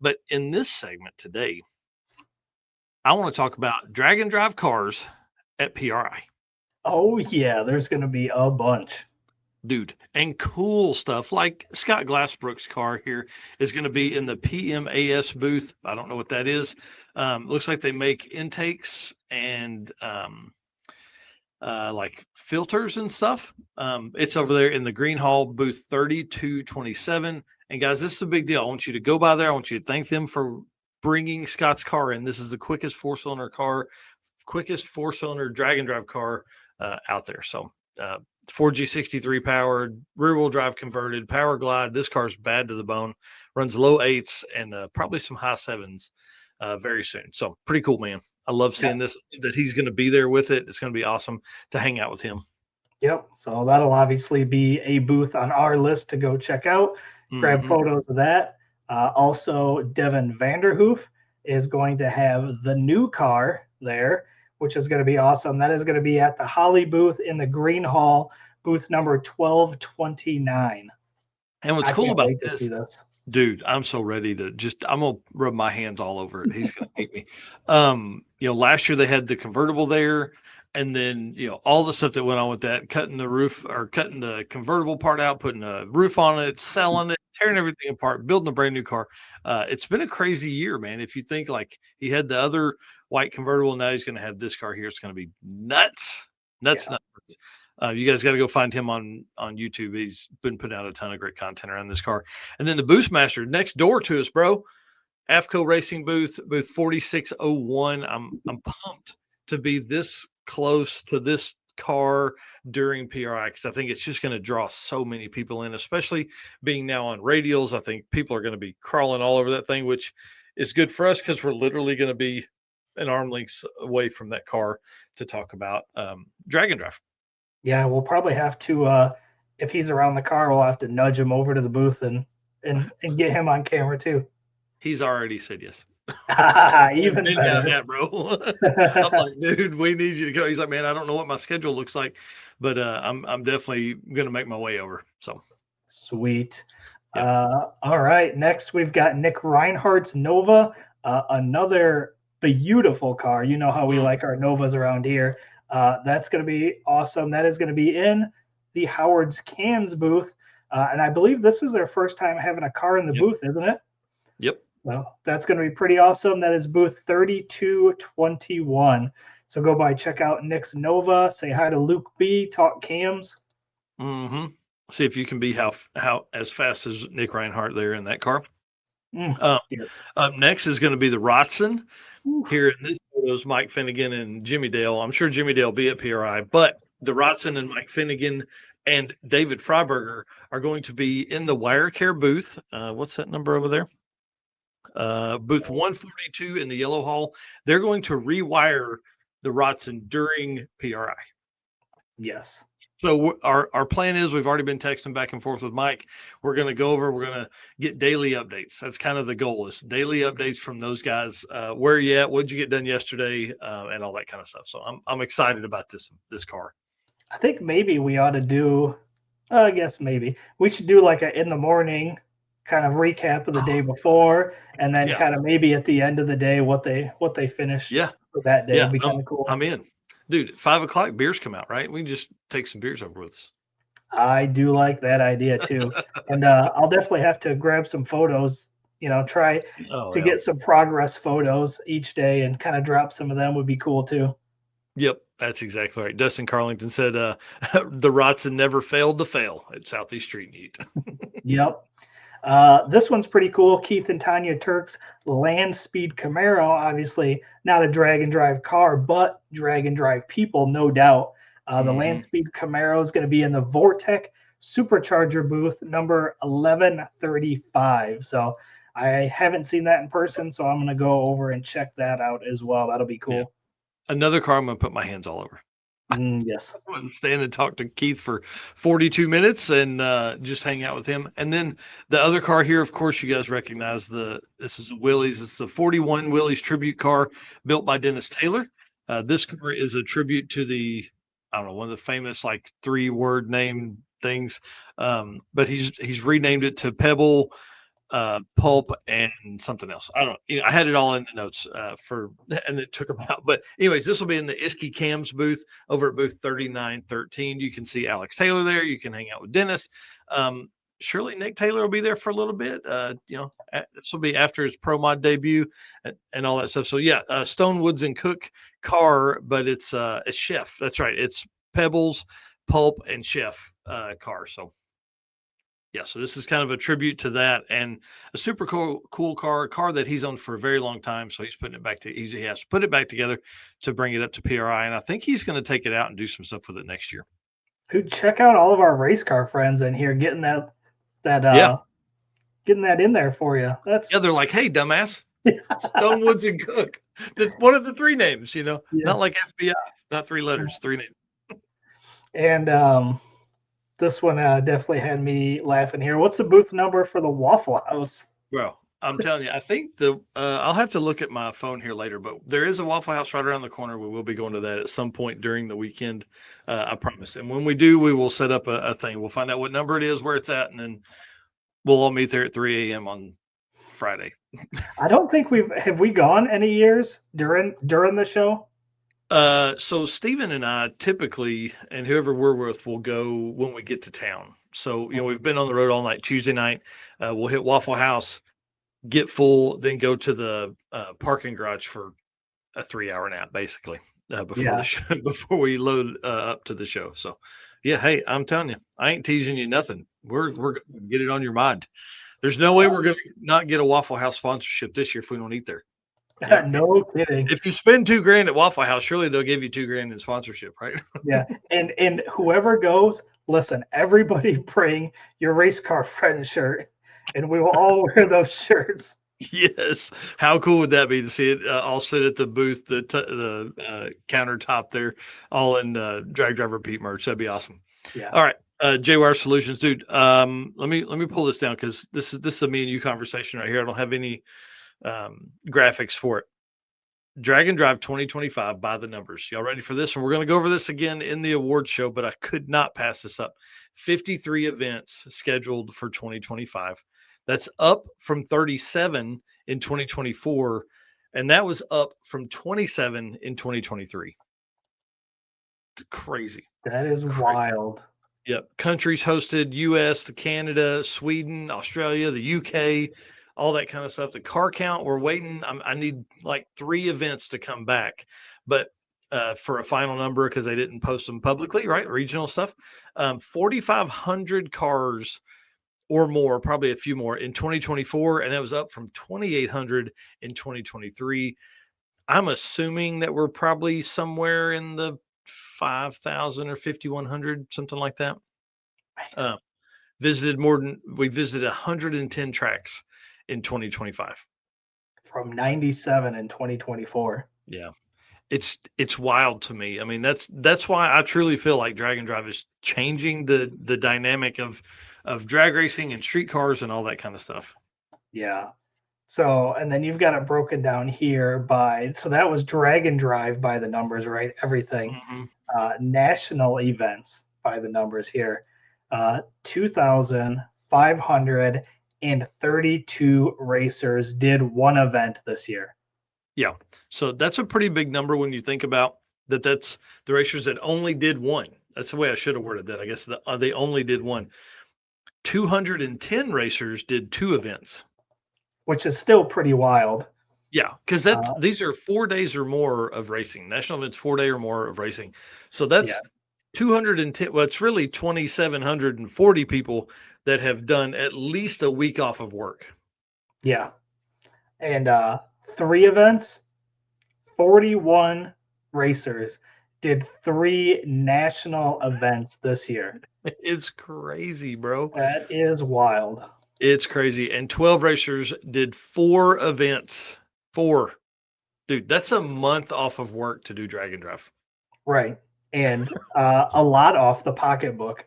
But in this segment today, I want to talk about drag and drive cars at PRI. Oh yeah, there's going to be a bunch, dude, and cool stuff like Scott Glassbrook's car here is going to be in the PMAS booth. I don't know what that is. Looks like they make intakes and like filters and stuff. It's over there in the Green Hall booth 3227. And guys, this is a big deal. I want you to go by there. I want you to thank them for bringing Scott's car in. This is the quickest four-cylinder drag and drive car out there. So 4G63 powered, rear-wheel drive converted, power glide. This car's bad to the bone. Runs low 8s and probably some high 7s very soon. So pretty cool, man. I love seeing this, that he's going to be there with it. It's going to be awesome to hang out with him. Yep. So that'll obviously be a booth on our list to go check out. Grab photos of that. Also, Devin Vanderhoof is going to have the new car there, which is going to be awesome. That is going to be at the Holley booth in the Green Hall, booth number 1229. And what's cool about this, dude, I'm so ready to I'm going to rub my hands all over it. He's going to hate me. Last year they had the convertible there. And then, all the stuff that went on with that, cutting the roof or cutting the convertible part out, putting a roof on it, selling it, tearing everything apart, building a brand new car. It's been a crazy year, man. If you think like he had the other white convertible, now he's going to have this car here. It's going to be nuts. You guys got to go find him on YouTube. He's been putting out a ton of great content around this car. And then the Boostmaster next door to us, bro. AFCO Racing booth 4601. I'm pumped to be this close to this car during PRI, because I think it's just going to draw so many people in, especially being now on radials. I think people are going to be crawling all over that thing, which is good for us because we're literally going to be an arm length away from that car to talk about drag and drive. Yeah, we'll probably have to, if he's around the car, we'll have to nudge him over to the booth and get him on camera too. He's already said yes. Even better. Yeah, bro. I'm like, dude, we need you to go. He's like, man, I don't know what my schedule looks like, but I'm definitely gonna make my way over. So sweet. All right. Next, we've got Nick Reinhardt's Nova, another beautiful car. You know how we like our Novas around here. That's going to be awesome. That is going to be in the Howard's Cams booth. And I believe this is their first time having a car in the booth, isn't it? Yep. So that's going to be pretty awesome. That is booth 3221. So go by, check out Nick's Nova. Say hi to Luke B. Talk cams. Mm-hmm. See if you can be how as fast as Nick Reinhardt there in that car. Yeah. Up next is going to be the Rotson. Here in this photo is Mike Finnegan and Jimmy Dale. I'm sure Jimmy Dale will be at PRI, but the Rotson and Mike Finnegan and David Freiberger are going to be in the wire care booth. What's that number over there? Booth 142 in the yellow hall. They're going to rewire the Rotson during PRI. Yes. So our plan is we've already been texting back and forth with Mike. We're going to go over, we're going to get daily updates. That's kind of the goal, is daily updates from those guys. Where are you at? What'd you get done yesterday? And all that kind of stuff. So I'm excited about this car. I think maybe we ought to do, I guess maybe we should do like a in the morning kind of recap of the day before, and then kind of maybe at the end of the day what they finished for that day. It'd be kind of cool. I'm in. Dude, at 5 o'clock, beers come out, right? We can just take some beers over with us. I do like that idea too. And I'll definitely have to grab some photos, try to get some progress photos each day and kind of drop some of them would be cool too. Yep, that's exactly right. Dustin Carlington said the Rotson never failed to fail at Southeast Street Meet. Yep. This one's pretty cool. Keith and Tanya Turk's Land Speed Camaro, obviously not a drag and drive car, but drag and drive people, no doubt. The Land Speed Camaro is going to be in the Vortec Supercharger booth number 1135. So I haven't seen that in person, so I'm going to go over and check that out as well. That'll be cool. Yeah. Another car I'm going to put my hands all over. Yes. I wouldn't stand and talk to Keith for 42 minutes and just hang out with him. And then the other car here, of course, you guys recognize this is a Willys. It's a 41 Willys tribute car built by Dennis Taylor. This car is a tribute to one of the famous like 3-word name things. But he's renamed it to Pebble, Pulp, and something else. I don't know. I had it all in the notes and it took them out. But anyways, this will be in the Iski Cams booth over at booth 3913. You can see Alex Taylor there. You can hang out with Dennis. Surely Nick Taylor will be there for a little bit. This will be after his Pro Mod debut and all that stuff. So yeah, Stone Woods and Cook car, but it's Chef. That's right. It's Pebbles, Pulp, and Chef car. So yeah, so this is kind of a tribute to that, and a super cool car, a car that he's owned for a very long time. So he's putting it back he has to put it back together to bring it up to PRI, and I think he's going to take it out and do some stuff with it next year. Dude, check out all of our race car friends in here getting that getting that in there for you. They're like, hey, dumbass, Stone Woods and Cook. One of the 3 names, not like FBI, not 3 letters, 3 names. And this one definitely had me laughing here. What's the booth number for the Waffle House? Well, I'm telling you, I think I'll have to look at my phone here later, but there is a Waffle House right around the corner. We will be going to that at some point during the weekend. I promise. And when we do, we will set up a thing. We'll find out what number it is, where it's at, and then we'll all meet there at 3 a.m. on Friday. I don't think have we gone any years during the show? So Steven and I typically, and whoever we're with, will go when we get to town. So, we've been on the road all night. Tuesday night, we'll hit Waffle House, get full, then go to the parking garage for a 3-hour nap, basically, before the show, before we load up to the show. So, yeah, hey, I'm telling you, I ain't teasing you nothing. We're gonna get it on your mind. There's no way we're gonna not get a Waffle House sponsorship this year if we don't eat there. Yeah, no kidding. If you spend $2,000 at Waffle House, surely they'll give you $2,000 in sponsorship, right? Yeah, and whoever goes, listen, everybody bring your race car friend shirt, and we will all wear those shirts. Yes, how cool would that be to see it all sit at the booth, the countertop there, all in Drag Driver Pete merch? That'd be awesome. Yeah. All right, J-Wire Solutions, dude. Let me pull this down because this is a me and you conversation right here. I don't have any graphics for it. Drag and Drive 2025 by the numbers. Y'all ready for this? And we're going to go over this again in the awards show, but I could not pass this up. 53 events scheduled for 2025. That's up from 37 in 2024, and that was up from 27 in 2023. It's crazy. That is wild. Yep. Countries hosted: US, Canada, Sweden, Australia, the UK, all that kind of stuff. The car count, we're waiting. I need like 3 events to come back, but for a final number, because they didn't post them publicly, right? Regional stuff. 4,500 cars or more, probably a few more in 2024, and that was up from 2,800 in 2023. I'm assuming that we're probably somewhere in the 5,000 or 5,100, something like that. We visited 110 tracks in 2025 from 97 in 2024. Yeah, it's wild to me. I mean, that's why I truly feel like Drag and Drive is changing the dynamic of drag racing and street cars and all that kind of stuff. Yeah. So, and then you've got it broken down here by, so that was Drag and Drive by the numbers, right? Everything. National events by the numbers here. 2,532 racers did one event this year. Yeah. So that's a pretty big number when you think about that. That's the racers that only did one. That's the way I should have worded that. I guess they only did one. 210 racers did 2 events, which is still pretty wild. Yeah, because these are 4 days or more of racing. National events, 4 day or more of racing. So that's 210. Well, it's really 2,740 people that have done at least a week off of work. Yeah. And 3 events, 41 racers did 3 national events this year. It's crazy, bro. That is wild. It's crazy. And 12 racers did 4 events. 4. Dude, that's a month off of work to do Drag and Drive. Right. And a lot off the pocketbook.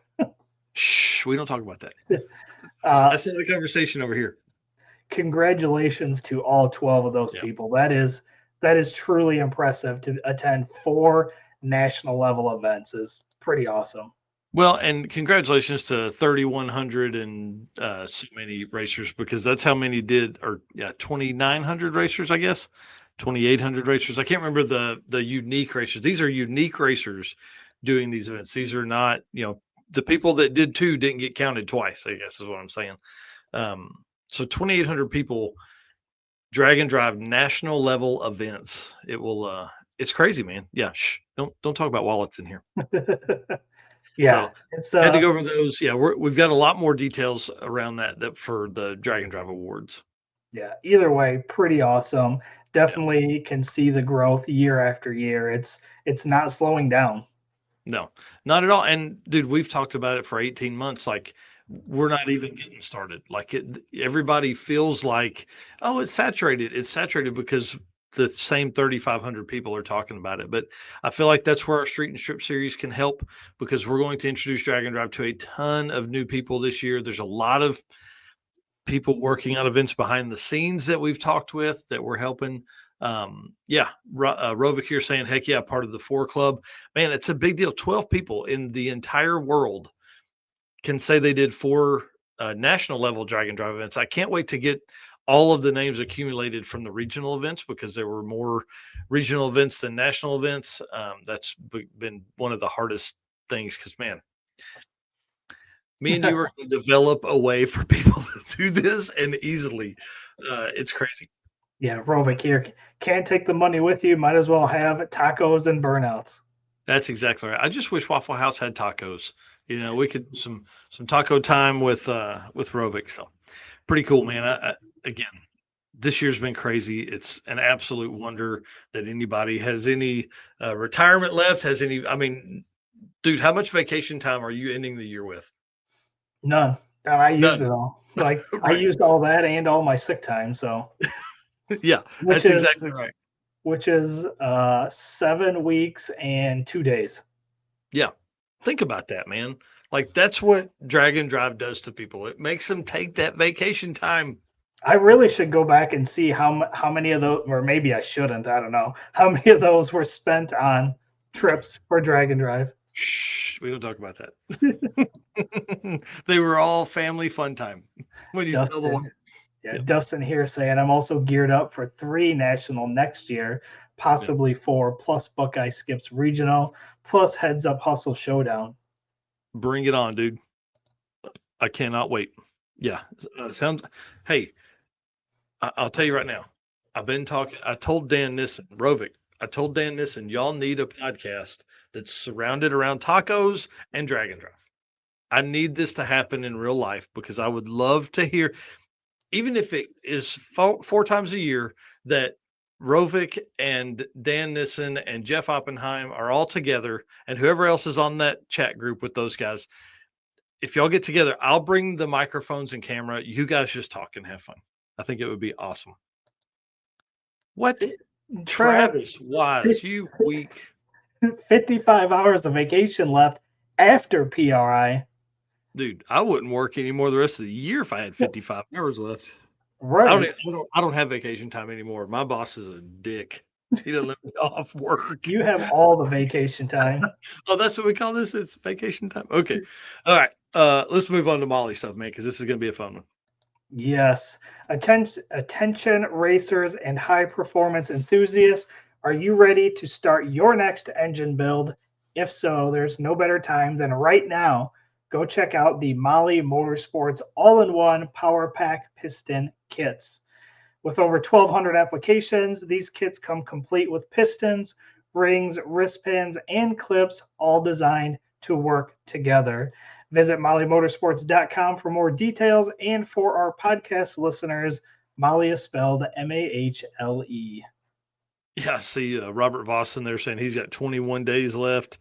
Shh, we don't talk about that. That's not a conversation over here. Congratulations to all 12 of those people. That is truly impressive. To attend 4 national level events is pretty awesome. Well, and congratulations to 3,100 and so many racers, because that's how many did, or 2,900 racers, I guess, 2,800 racers. I can't remember the unique racers. These are unique racers doing these events. These are not, the people that did 2 didn't get counted twice, I guess is what I'm saying. So 2,800 people, Drag and Drive national level events. It's crazy, man. Yeah. Shh. Don't talk about wallets in here. Yeah, so, had to go over those. Yeah, we've got a lot more details around that for the Drag and Drive Awards. Yeah, either way, pretty awesome. Definitely can see the growth year after year. It's not slowing down. No, not at all. And dude, we've talked about it for 18 months. Like, we're not even getting started. Like, everybody feels like, oh, it's saturated. It's saturated because the same 3,500 people are talking about it. But I feel like that's where our Street and Strip series can help, because we're going to introduce Drag and Drive to a ton of new people this year. There's a lot of people working on events behind the scenes that we've talked with that we're helping. Rovik here saying, heck yeah, part of the 4 Club. Man, it's a big deal. 12 people in the entire world can say they did 4 national level Drag and Drive events. I can't wait to get all of the names accumulated from the regional events, because there were more regional events than national events. That's been one of the hardest things, because, man, me and you are going to develop a way for people to do this, and easily. It's crazy. Yeah, Rovik here. Can't take the money with you. Might as well have tacos and burnouts. That's exactly right. I just wish Waffle House had tacos. We could some taco time with Rovik. So pretty cool, man. Again, this year's been crazy. It's an absolute wonder that anybody has any retirement left. I mean, dude, how much vacation time are you ending the year with? None. I used it all. Like, right. I used all that and all my sick time. So yeah, that's exactly right. Which is 7 weeks and 2 days. Yeah. Think about that, man. Like, that's what Drag and Drive does to people. It makes them take that vacation time. I really should go back and see how many of those, or maybe I shouldn't. I don't know how many of those were spent on trips for Drag and Drive. Shh, we don't talk about that. They were all family fun time when you tell the one. Yeah, Yep. Dustin here saying I'm also geared up for 3 national next year, possibly 4, plus Buckeye Skips regional, plus Heads Up Hustle Showdown. Bring it on, dude. I cannot wait. Yeah, sounds. Hey, I'll tell you right now. I've been talking. I told Dan Nissen, Rovic. I told Dan Nissen, y'all need a podcast that's surrounded around tacos and Drag and Drive. I need this to happen in real life because I would love to hear, even if it is four times a year, that Rovic and Dan Nissen and Jeff Oppenheim are all together, and whoever else is on that chat group with those guys. If y'all get together, I'll bring the microphones and camera. You guys just talk and have fun. I think it would be awesome. What? Travis Wise, you weak. 55 hours of vacation left after PRI. Dude, I wouldn't work anymore the rest of the year if I had 55 hours left. Right. I don't have vacation time anymore. My boss is a dick. He doesn't let me off work. You have all the vacation time. Oh, that's what we call this? It's vacation time? Okay. All right. Let's move on to Molly stuff, man, because this is going to be a fun one. Yes. Attention racers and high performance enthusiasts. Are you ready to start your next engine build? If so, there's no better time than right now. Go check out the Molly Motorsports all-in-one Power Pack Piston Kits. With over 1,200 applications, these kits come complete with pistons, rings, wrist pins, and clips, all designed to work together. Visit mollymotorsports.com for more details. And for our podcast listeners, Molly is spelled Mahle. Yeah, I see Robert Voss in there saying he's got 21 days left.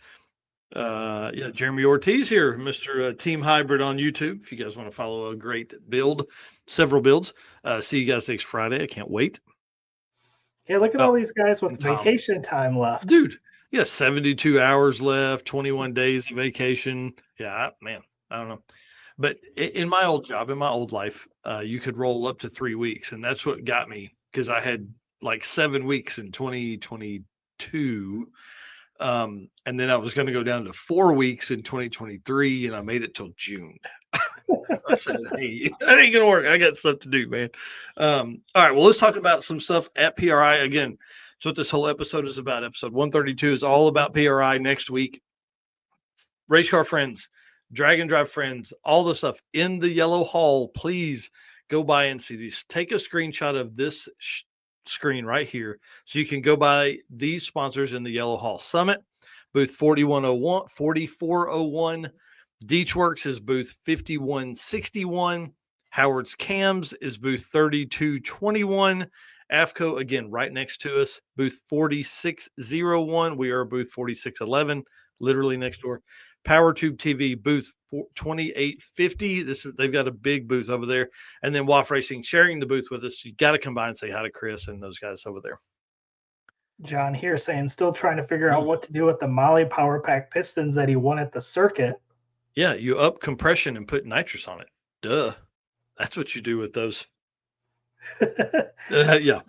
Yeah, Jeremy Ortiz here, Mr. Team Hybrid on YouTube. If you guys want to follow a great build, several builds. See you guys next Friday. I can't wait. Yeah, look at all these guys with vacation time left. Dude, yeah, 72 hours left, 21 days of vacation. Yeah, man, I don't know. But in my old job, in my old life, you could roll up to 3 weeks. And that's what got me, because I had like 7 weeks in 2022. And then I was going to go down to 4 weeks in 2023, and I made it till June. I said, hey, that ain't gonna work. I got stuff to do, man. All right, well, let's talk about some stuff at PRI. Again, that's what this whole episode is about. Episode 132 is all about PRI next week. Race car friends, Drag and Drive friends, all the stuff in the yellow hall. Please go by and see these. Take a screenshot of this screen right here so you can go by these sponsors in the yellow hall. Summit, booth 4401. Deechworks is booth 5161. Howard's Cams is booth 3221. AFCO, again, right next to us, booth 4601. We are booth 4611, literally next door. PowerTube TV, booth 2850. They've got a big booth over there. And then WAF Racing sharing the booth with us. You got to come by and say hi to Chris and those guys over there. John here saying still trying to figure out what to do with the Molly Power Pack pistons that he won at the circuit. Yeah, you up compression and put nitrous on it. Duh. That's what you do with those. Yeah.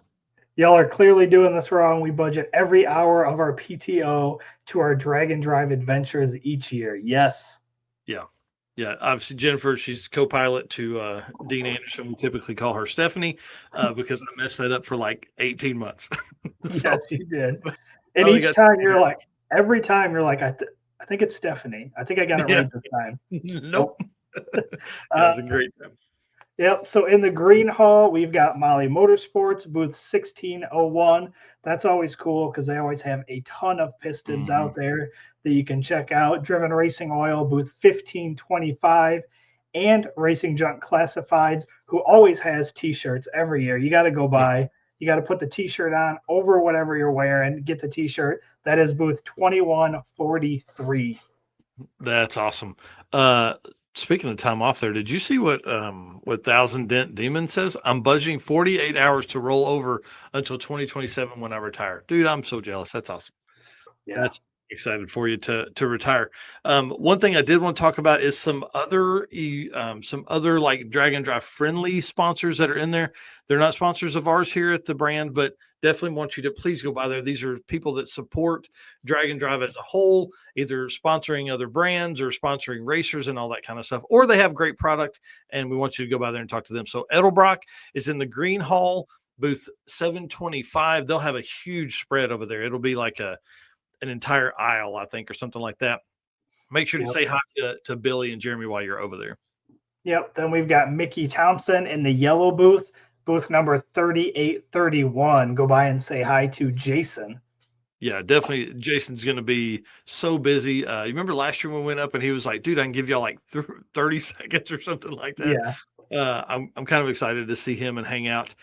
Y'all are clearly doing this wrong. We budget every hour of our PTO to our Drag and Drive adventures each year. Yes. Yeah. Yeah. Obviously, Jennifer, she's co-pilot to Dean Anderson. We typically call her Stephanie because I messed that up for like 18 months. So, yes, you did. And each time you're like, every time you're like, I think it's Stephanie. I think I got it right this time. Nope. That's a great time. Yep. So in the green hall, we've got Molly Motorsports, booth 1601. That's always cool because they always have a ton of pistons out there that you can check out. Driven Racing Oil, booth 1525. And Racing Junk Classifieds, who always has T-shirts every year. You got to go by. Yeah. You got to put the T-shirt on over whatever you're wearing. Get the T-shirt. That is booth 2143. That's awesome. Speaking of time off there, did you see what Thousand Dent Demon says? I'm budgeting 48 hours to roll over until 2027 when I retire. Dude, I'm so jealous. That's awesome. Yeah. Excited for you to retire. One thing I did want to talk about is some other like drag and drive friendly sponsors that are in there. They're not sponsors of ours here at the brand, but definitely want you to please go by there. These are people that support drag and drive as a whole, either sponsoring other brands or sponsoring racers and all that kind of stuff, or they have great product, and we want you to go by there and talk to them. So Edelbrock is in the green hall, booth 725. They'll have a huge spread over there. It'll be like an entire aisle, I think, or something like that. Make sure to say hi to Billy and Jeremy while you're over there. Yep. Then we've got Mickey Thompson in the yellow booth, booth number 3831. Go by and say hi to Jason. Yeah, definitely. Jason's going to be so busy. You remember last year when we went up and he was like, dude, I can give y'all like 30 seconds or something like that. Yeah. I'm kind of excited to see him and hang out.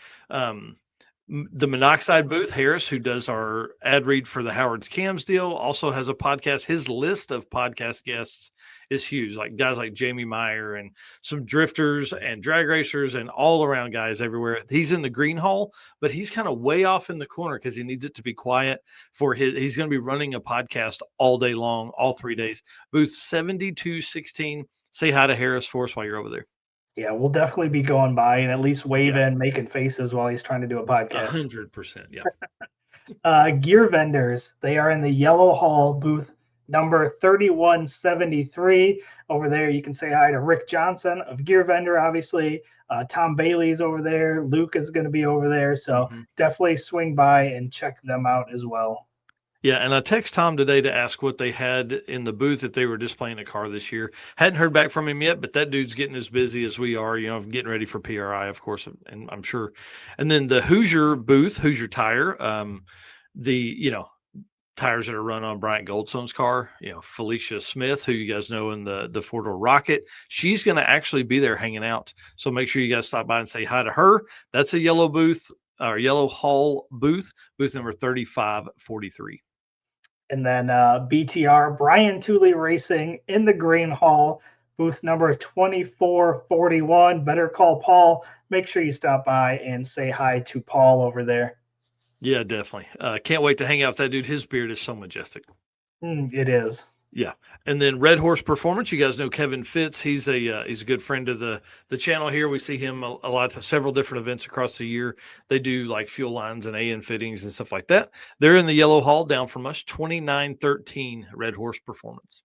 The Monoxide booth, Harris, who does our ad read for the Howard's Cams deal, also has a podcast. His list of podcast guests is huge, like guys like Jamie Meyer and some drifters and drag racers and all around guys everywhere. He's in the green hall, but he's kind of way off in the corner because he needs it to be quiet for he's going to be running a podcast all day long, all 3 days. Booth 7216. Say hi to Harris for us while you're over there. Yeah, we'll definitely be going by and at least waving, making faces while he's trying to do a podcast. 100%. Yeah. Gear vendors, they are in the yellow hall booth number 3173. Over there, you can say hi to Rick Johnson of Gear Vendor, obviously. Tom Bailey's over there. Luke is going to be over there. So definitely swing by and check them out as well. Yeah, and I text Tom today to ask what they had in the booth if they were displaying a car this year. Hadn't heard back from him yet, but that dude's getting as busy as we are, getting ready for PRI, of course, and I'm sure. And then the Hoosier booth, Hoosier Tire, tires that are run on Bryant Goldstone's car, Felicia Smith, who you guys know in the four-door Rocket, she's going to actually be there hanging out. So make sure you guys stop by and say hi to her. That's a yellow booth, or yellow hall booth number 3543. And then BTR, Brian Tooley Racing in the green hall, booth number 2441. Better call Paul. Make sure you stop by and say hi to Paul over there. Yeah, definitely. Can't wait to hang out with that dude. His beard is so majestic. It is. Yeah. And then Red Horse Performance, you guys know Kevin Fitz. He's a good friend of the channel here. We see him a lot, several different events across the year. They do like fuel lines and AN fittings and stuff like that. They're in the yellow hall down from us, 2913 Red Horse Performance.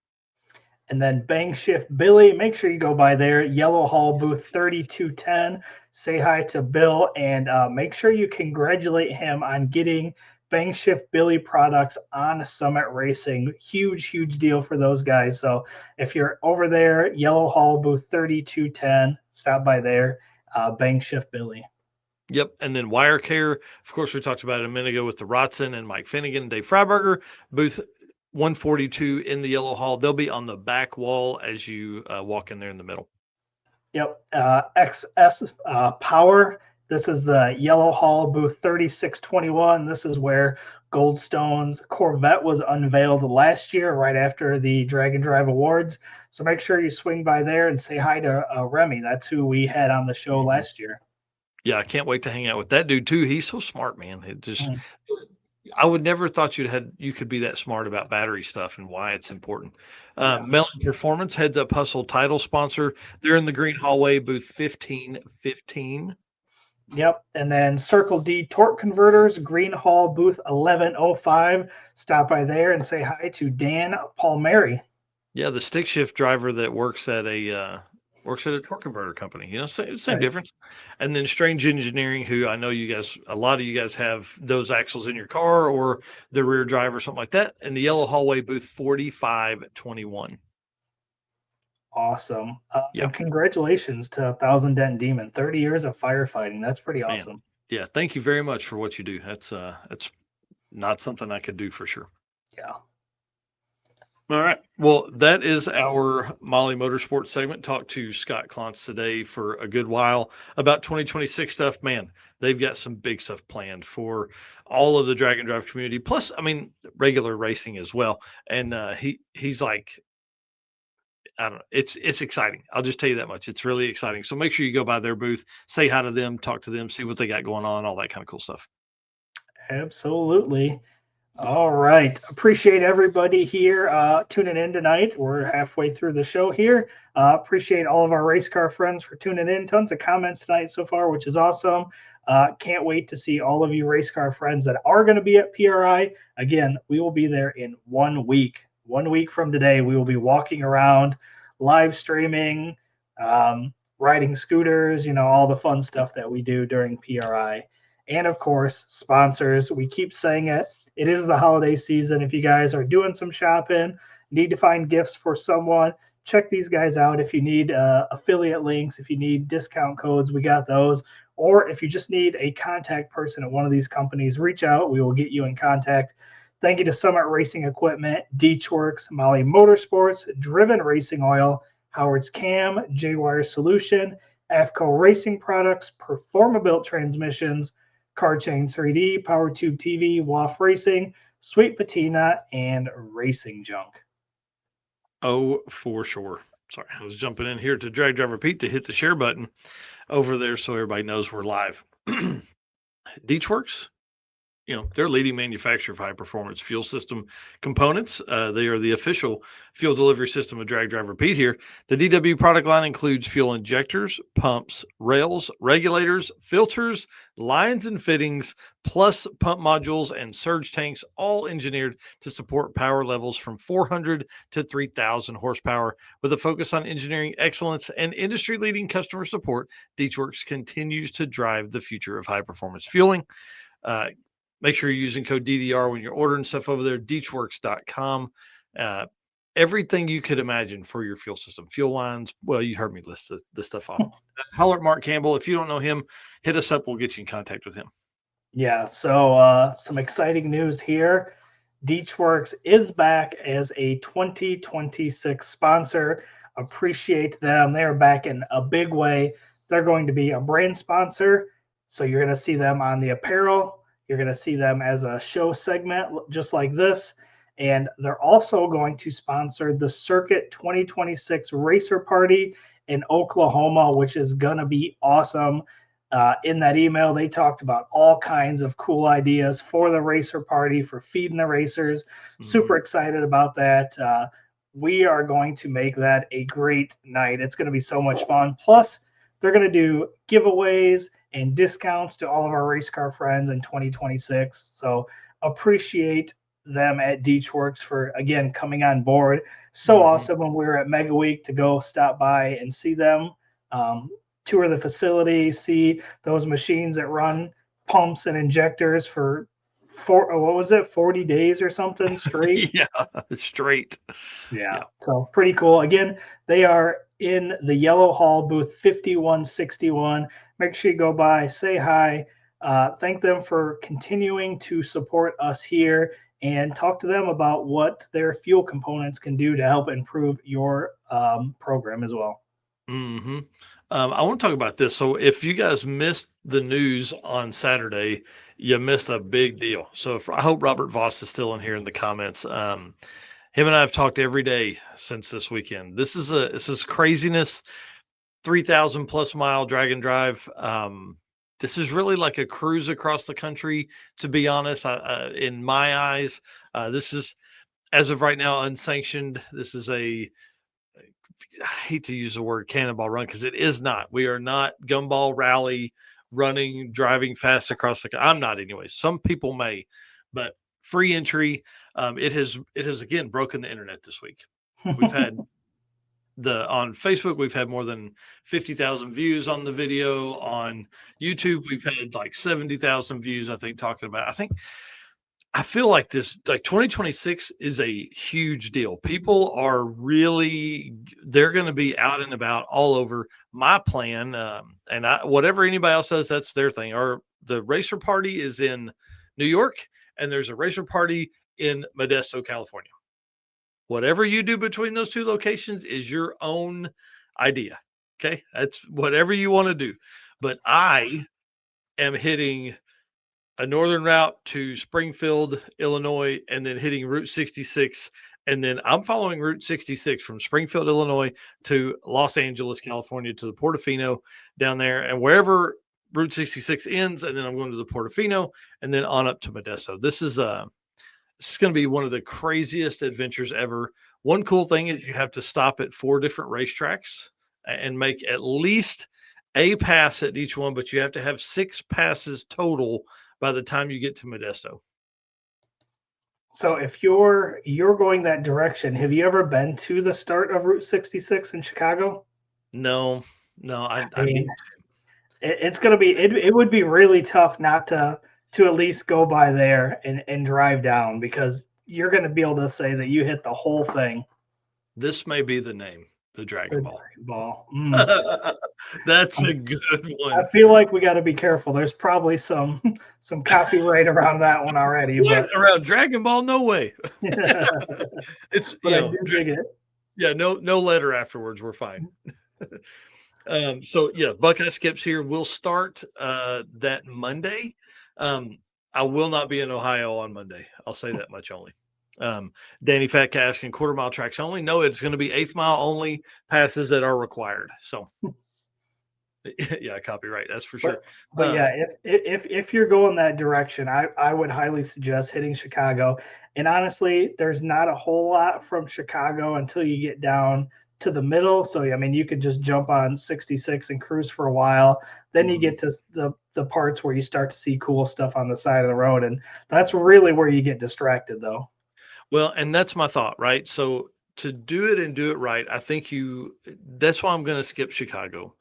And then Bang Shift Billy, make sure you go by there, yellow hall booth 3210. Say hi to Bill and make sure you congratulate him on getting Bang Shift Billy products on Summit Racing. Huge deal for those guys. So if you're over there, yellow hall booth 3210, stop by there, Bang Shift Billy. Yep. And then Wire Care, of course, we talked about it a minute ago with the Rotson and Mike Finnegan and Dave Freiberger, booth 142 in the yellow hall. They'll be on the back wall as you walk in there in the middle. Yep. XS Power. This is the yellow hall booth 3621. This is where Goldstone's Corvette was unveiled last year, right after the Drag and Drive Awards. So make sure you swing by there and say hi to Remy. That's who we had on the show last year. Yeah, I can't wait to hang out with that dude too. He's so smart, man. It just I would never thought you could be that smart about battery stuff and why it's important. Mellon Performance, Heads Up Hustle title sponsor. They're in the green hallway, booth 1515. Yep. And then Circle D Torque Converters, Green Hall, booth 1105. Stop by there and say hi to Dan Palmieri. Yeah, the stick shift driver that works at a torque converter company. Same difference. And then Strange Engineering, who I know a lot of you guys have those axles in your car or the rear drive or something like that. And the yellow hallway, booth 4521. Awesome. And congratulations to Thousand Dent Demon. 30 years of firefighting. That's pretty awesome. Man. Yeah. Thank you very much for what you do. That's not something I could do for sure. Yeah. All right. Well, that is our Molly Motorsports segment. Talked to Scott Klontz today for a good while about 2026 stuff. Man, they've got some big stuff planned for all of the drag and drive community. Plus, regular racing as well. And he's like, I don't know. It's exciting. I'll just tell you that much. It's really exciting. So make sure you go by their booth, say hi to them, talk to them, see what they got going on, all that kind of cool stuff. Absolutely. All right. Appreciate everybody here tuning in tonight. We're halfway through the show here. Appreciate all of our race car friends for tuning in. Tons of comments tonight so far, which is awesome. Can't wait to see all of you race car friends that are going to be at PRI. Again, we will be there in 1 week. 1 week from today, we will be walking around, live streaming, riding scooters, all the fun stuff that we do during PRI. And of course, sponsors. We keep saying it. It is the holiday season. If you guys are doing some shopping, need to find gifts for someone, check these guys out. If you need affiliate links, if you need discount codes, we got those. Or if you just need a contact person at one of these companies, reach out. We will get you in contact. Thank you to Summit Racing Equipment, Deechworks, Molly Motorsports, Driven Racing Oil, Howard's Cam, J-Wire Solution, AFCO Racing Products, Performabuilt Transmissions, Car Chain 3D, Power Tube TV, WAF Racing, Sweet Patina, and Racing Junk. Oh, for sure. Sorry, I was jumping in here to Drag Driver Pete to hit the share button over there so everybody knows we're live. Deechworks, they're leading manufacturer of high performance fuel system components. They are the official fuel delivery system of Drag Driver Pete here. The DW product line includes fuel injectors, pumps, rails, regulators, filters, lines and fittings, plus pump modules and surge tanks, all engineered to support power levels from 400 to 3,000 horsepower. With a focus on engineering excellence and industry leading customer support, Deechworks continues to drive the future of high performance fueling. Make sure you're using code DDR when you're ordering stuff over there, deechworks.com. Everything you could imagine for your fuel system, fuel lines. Well, you heard me list this stuff off. Holler at Mark Campbell. If you don't know him, hit us up. We'll get you in contact with him. Yeah, so some exciting news here. Deechworks is back as a 2026 sponsor. Appreciate them. They're back in a big way. They're going to be a brand sponsor. So you're going to see them on the apparel. You're going to see them as a show segment, just like this. And they're also going to sponsor the Circuit 2026 Racer Party in Oklahoma, which is going to be awesome. In that email, they talked about all kinds of cool ideas for the racer party, for feeding the racers. Super excited about that. We are going to make that a great night. It's going to be so much fun. Plus, they're going to do giveaways and discounts to all of our race car friends in 2026. So appreciate them at Deechworks for, again, coming on board. So awesome when we were at Mega Week to go stop by and see them. Tour the facility, see those machines that run pumps and injectors for 40 days or something straight? Yeah, straight. Yeah, so pretty cool. Again, they are in the Yellow Hall booth 5161. Make sure you go by, say hi, thank them for continuing to support us here, and talk to them about what their fuel components can do to help improve your program as well. I want to talk about this. So if you guys missed the news on Saturday, you missed a big deal. So I hope Robert Voss is still in here in the comments. Him and I have talked every day since this weekend. This is craziness. 3,000 plus mile drag and drive. This is really like a cruise across the country, to be honest. In my eyes, this is, as of right now, unsanctioned. This is I hate to use the word cannonball run because it is not. We are not gumball rally running, driving fast across the. I'm not anyway. Some people may, but free entry. It has again broken the internet this week. We've had on Facebook, we've had more than 50,000 views on the video. On YouTube, we've had like 70,000 views, I think, talking about. I feel like this, like 2026 is a huge deal. People are they're going to be out and about all over. My plan, and whatever anybody else does, that's their thing. Or the racer party is in New York, and there's a racer party in Modesto, California. Whatever you do between those two locations is your own idea. Okay. That's whatever you want to do. But I am hitting a northern route to Springfield, Illinois, and then hitting Route 66. And then I'm following Route 66 from Springfield, Illinois to Los Angeles, California, to the Portofino down there, and wherever Route 66 ends. And then I'm going to the Portofino and then on up to Modesto. This is This is going to be one of the craziest adventures ever. One cool thing is you have to stop at 4 different racetracks and make at least a pass at each one, but you have to have 6 passes total by the time you get to Modesto. So if you're going that direction, have you ever been to the start of Route 66 in Chicago? No, I mean, it's going to be it would be really tough not to at least go by there and drive down, because you're going to be able to say that you hit the whole thing. This may be the name, the Dragon Ball. Dragon Ball. That's a good one. I feel like we got to be careful. There's probably some copyright around that one already. What? But Around Dragon Ball? No way. It's but I do dig it. Yeah, no letter afterwards. We're fine. So yeah, Buckeye Skips here. We'll start that Monday. I will not be in Ohio on Monday. I'll say that much only. Danny Fatka asking quarter mile tracks only. No, it's going to be 1/8 mile only passes that are required. So yeah, copyright. That's for sure. But yeah, if you're going that direction, I would highly suggest hitting Chicago. And honestly, there's not a whole lot from Chicago until you get down to the middle. So I mean, you could just jump on 66 and cruise for a while. Then you get to the parts where you start to see cool stuff on the side of the road, and that's really where you get distracted, though. Well, and that's my thought, right? So to do it and do it right, I think that's why I'm going to skip Chicago.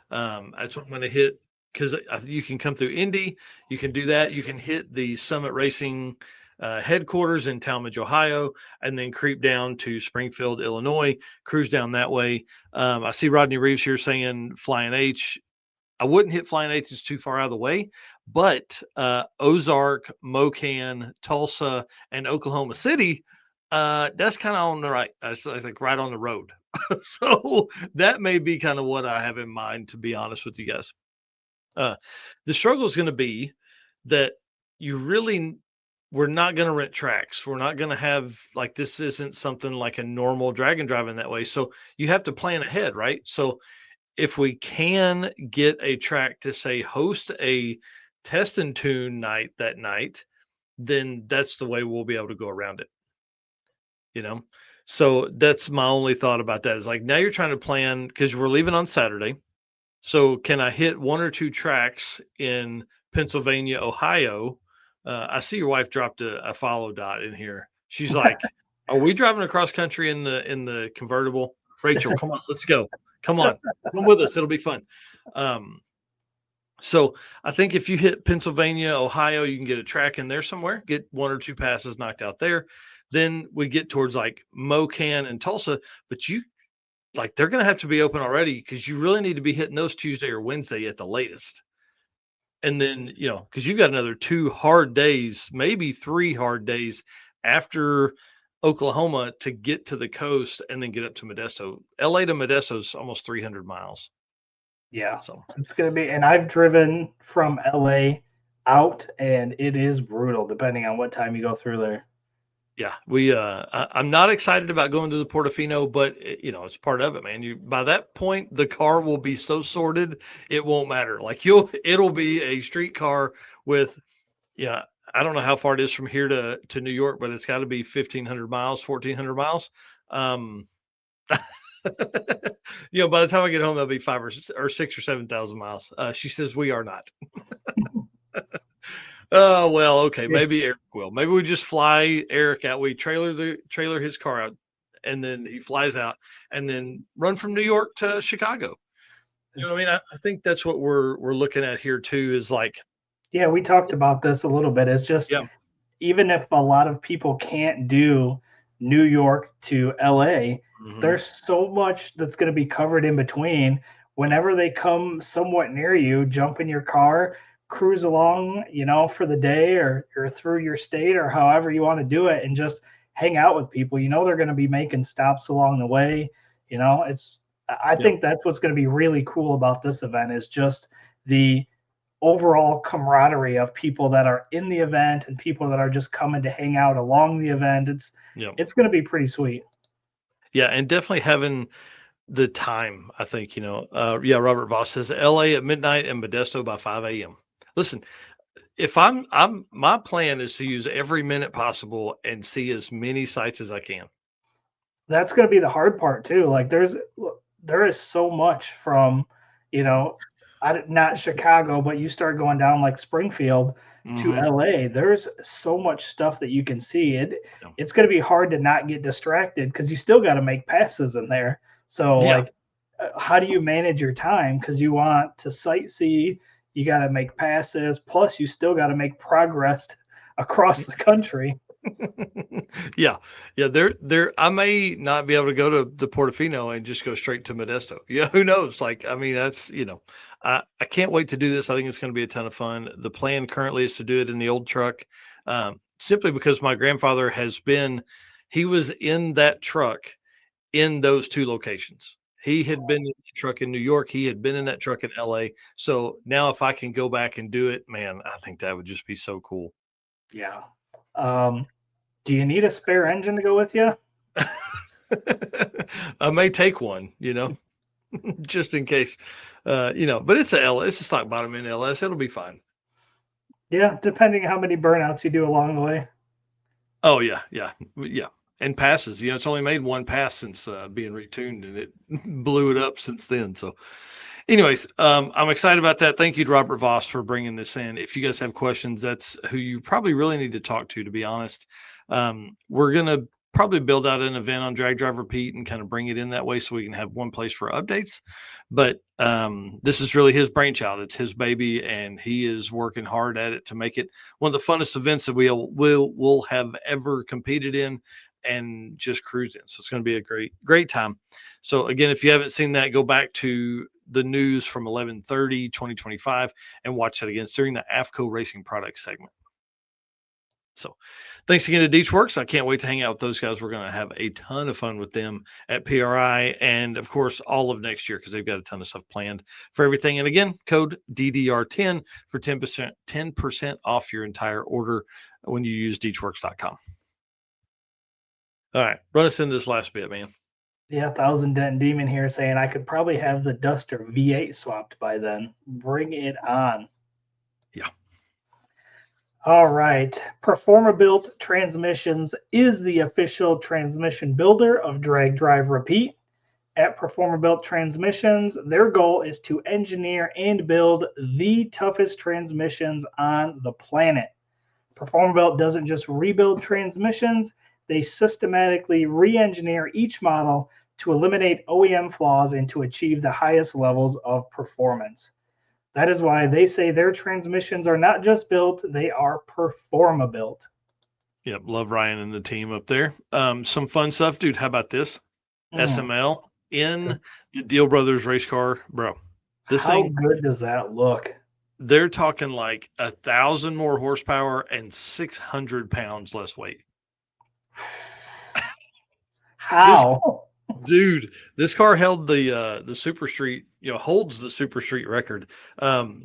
That's what I'm going to hit, because you can come through Indy. You can do that. You can hit the Summit Racing headquarters in Talmadge, Ohio, and then creep down to Springfield, Illinois, cruise down that way. I see Rodney Reeves here saying Flying H. I wouldn't hit Flying H, it's too far out of the way, but Ozark, Mocan, Tulsa, and Oklahoma City, that's kind of on the right. That's like right on the road. So that may be kind of what I have in mind, to be honest with you guys. The struggle is going to be that we're not going to rent tracks. We're not going to have, like, this isn't something like a normal drag and drive in that way. So you have to plan ahead, right? So if we can get a track to say host a test and tune night that night, then that's the way we'll be able to go around it. So that's my only thought about that, is like, now you're trying to plan, because we're leaving on Saturday. So can I hit 1 or 2 tracks in Pennsylvania, Ohio? I see your wife dropped a follow dot in here. She's like, are we driving across country in the convertible? Rachel, come on, let's go. Come on, come with us. It'll be fun. So I think if you hit Pennsylvania, Ohio, you can get a track in there somewhere, get 1 or 2 passes knocked out there. Then we get towards like Mocan and Tulsa, but they're going to have to be open already, because you really need to be hitting those Tuesday or Wednesday at the latest. And then, because you've got another 2 hard days, maybe 3 hard days after Oklahoma to get to the coast and then get up to Modesto. LA to Modesto is almost 300 miles. Yeah, so it's going to be, and I've driven from LA out, and it is brutal depending on what time you go through there. Yeah, I'm not excited about going to the Portofino, but it's part of it, man. By that point, the car will be so sorted, it won't matter. Like it'll be a street car with, I don't know how far it is from here to New York, but it's got to be 1,500 miles, 1,400 miles. By the time I get home, that'll be 5 or 6 or 7,000 miles. She says we are not. Oh, well, okay. Maybe Eric will. Maybe we just fly Eric out. We trailer his car out, and then he flies out, and then run from New York to Chicago. You know what I mean? I think that's what we're looking at here too, is like. Yeah, we talked about this a little bit. It's just, even if a lot of people can't do New York to LA, there's so much that's going to be covered in between. Whenever they come somewhat near you, jump in your car, cruise along, for the day or through your state or however you want to do it, and just hang out with people. They're going to be making stops along the way. I think that's what's going to be really cool about this event, is just the overall camaraderie of people that are in the event and people that are just coming to hang out along the event. It's going to be pretty sweet. Yeah, and definitely having the time, I think. Robert Voss says LA at midnight and Modesto by 5 a.m. Listen, if my plan is to use every minute possible and see as many sites as I can. That's going to be the hard part too. Like there is so much from, you know, not Chicago, but you start going down like Springfield to Mm-hmm. LA. There's so much stuff that you can see. Yeah. It's going to be hard to not get distracted because you still got to make passes in there. So Yeah. like, how do you manage your time? Because you want to sightsee, you got to make passes. Plus, you still got to make progress across the country. Yeah. Yeah. I may not be able to go to the Portofino and just go straight to Modesto. Yeah. Who knows? Like, I mean, that's, I can't wait to do this. I think it's going to be a ton of fun. The plan currently is to do it in the old truck, simply because my grandfather he was in that truck in those two locations. He had been in the truck in New York. He had been in that truck in LA. So now if I can go back and do it, man, I think that would just be so cool. Yeah. Do you need a spare engine to go with you? I may take one, just in case, but it's a stock bottom in LS. It'll be fine. Yeah, depending how many burnouts you do along the way. Oh yeah. Yeah. Yeah. And passes, it's only made one pass since being retuned, and it blew it up since then. So anyways, I'm excited about that. Thank you to Robert Voss for bringing this in. If you guys have questions, that's who you probably really need to talk to be honest. We're going to probably build out an event on Drag Driver Pete and kind of bring it in that way so we can have one place for updates. But this is really his brainchild. It's his baby, and he is working hard at it to make it one of the funnest events that we'll have ever competed in and just cruised in. So it's going to be a great time. So again, if you haven't seen that, go back to the news from 11/30/2025 and watch that again. It's during the AFCO Racing Products segment. So thanks again to Deechworks. I can't wait to hang out with those guys. We're going to have a ton of fun with them at PRI and, of course, all of next year because they've got a ton of stuff planned for everything. And again, code DDR10 for 10% off your entire order when you use Deechworks.com. All right, run us in this last bit, man. Yeah, Thousand Dent Demon here saying I could probably have the Duster V8 swapped by then. Bring it on. Yeah. All right. Performa-Built Transmissions is the official transmission builder of Drag Drive Repeat. At Performa-Built Transmissions, their goal is to engineer and build the toughest transmissions on the planet. Performa-Built doesn't just rebuild transmissions, they systematically re-engineer each model to eliminate OEM flaws and to achieve the highest levels of performance. That is why they say their transmissions are not just built, they are Performa-Built. Yep, love Ryan and the team up there. Some fun stuff, dude. How about this? SML in the Deal Brothers race car, bro. How good does that look? They're talking like 1,000 more horsepower and 600 pounds less weight. How? This car held the Super Street, holds the Super Street record. Man,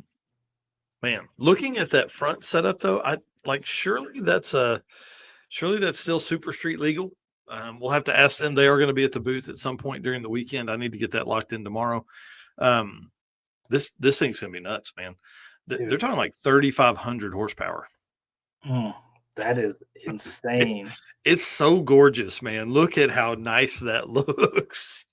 looking at that front setup though, surely that's still Super Street legal. We'll have to ask them. They are going to be at the booth at some point during the weekend. I need to get that locked in tomorrow. This thing's gonna be nuts, man. They're talking like 3,500 horsepower. That is insane. It's so gorgeous, man. Look at how nice that looks.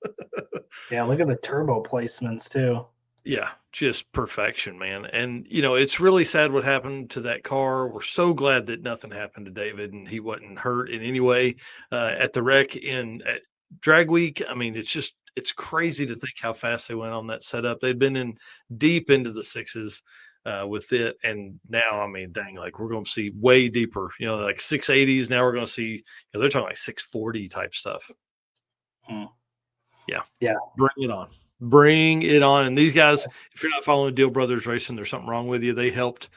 Yeah, look at the turbo placements too. Yeah, just perfection, man. And it's really sad what happened to that car. We're so glad that nothing happened to David and he wasn't hurt in any way at the wreck at Drag Week. I mean, it's crazy to think how fast they went on that setup. They'd been deep into the sixes with it, and now, I mean, dang, like we're going to see way deeper. Like 680s. Now we're going to see. They're talking like 640 type stuff. Yeah. Bring it on. Bring it on. And these guys, if you're not following Deal Brothers Racing, there's something wrong with you. They helped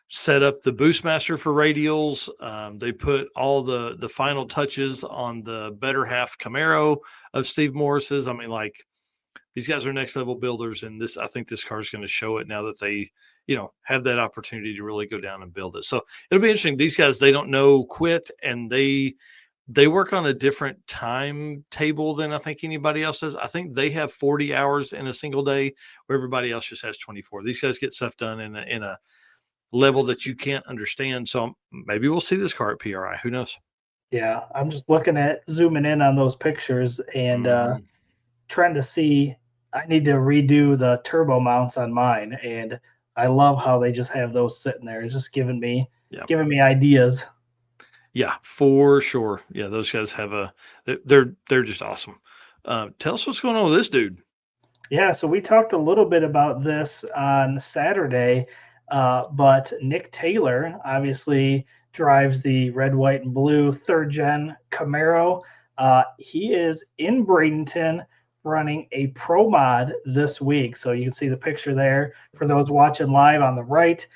set up the Boostmaster for radials. They put all the final touches on the better half Camaro of Steve Morris's. I mean, like, these guys are next level builders, and I think this car is going to show it now that they, have that opportunity to really go down and build it. So it'll be interesting. These guys, they don't know quit, and they work on a different timetable than I think anybody else does. I think they have 40 hours in a single day where everybody else just has 24. These guys get stuff done in level that you can't understand. So maybe we'll see this car at PRI. Who knows? Yeah, I'm just looking at zooming in on those pictures and Mhm. trying to see. I need to redo the turbo mounts on mine, and I love how they just have those sitting there. It's just Yeah. giving me ideas. Yeah, for sure. Yeah, those guys have they're just awesome. Tell us what's going on with this dude. Yeah, so we talked a little bit about this on Saturday, but Nick Taylor obviously drives the red, white, and blue third gen Camaro. He is in Bradenton running a pro mod this week. So you can see the picture there for those watching live on the right.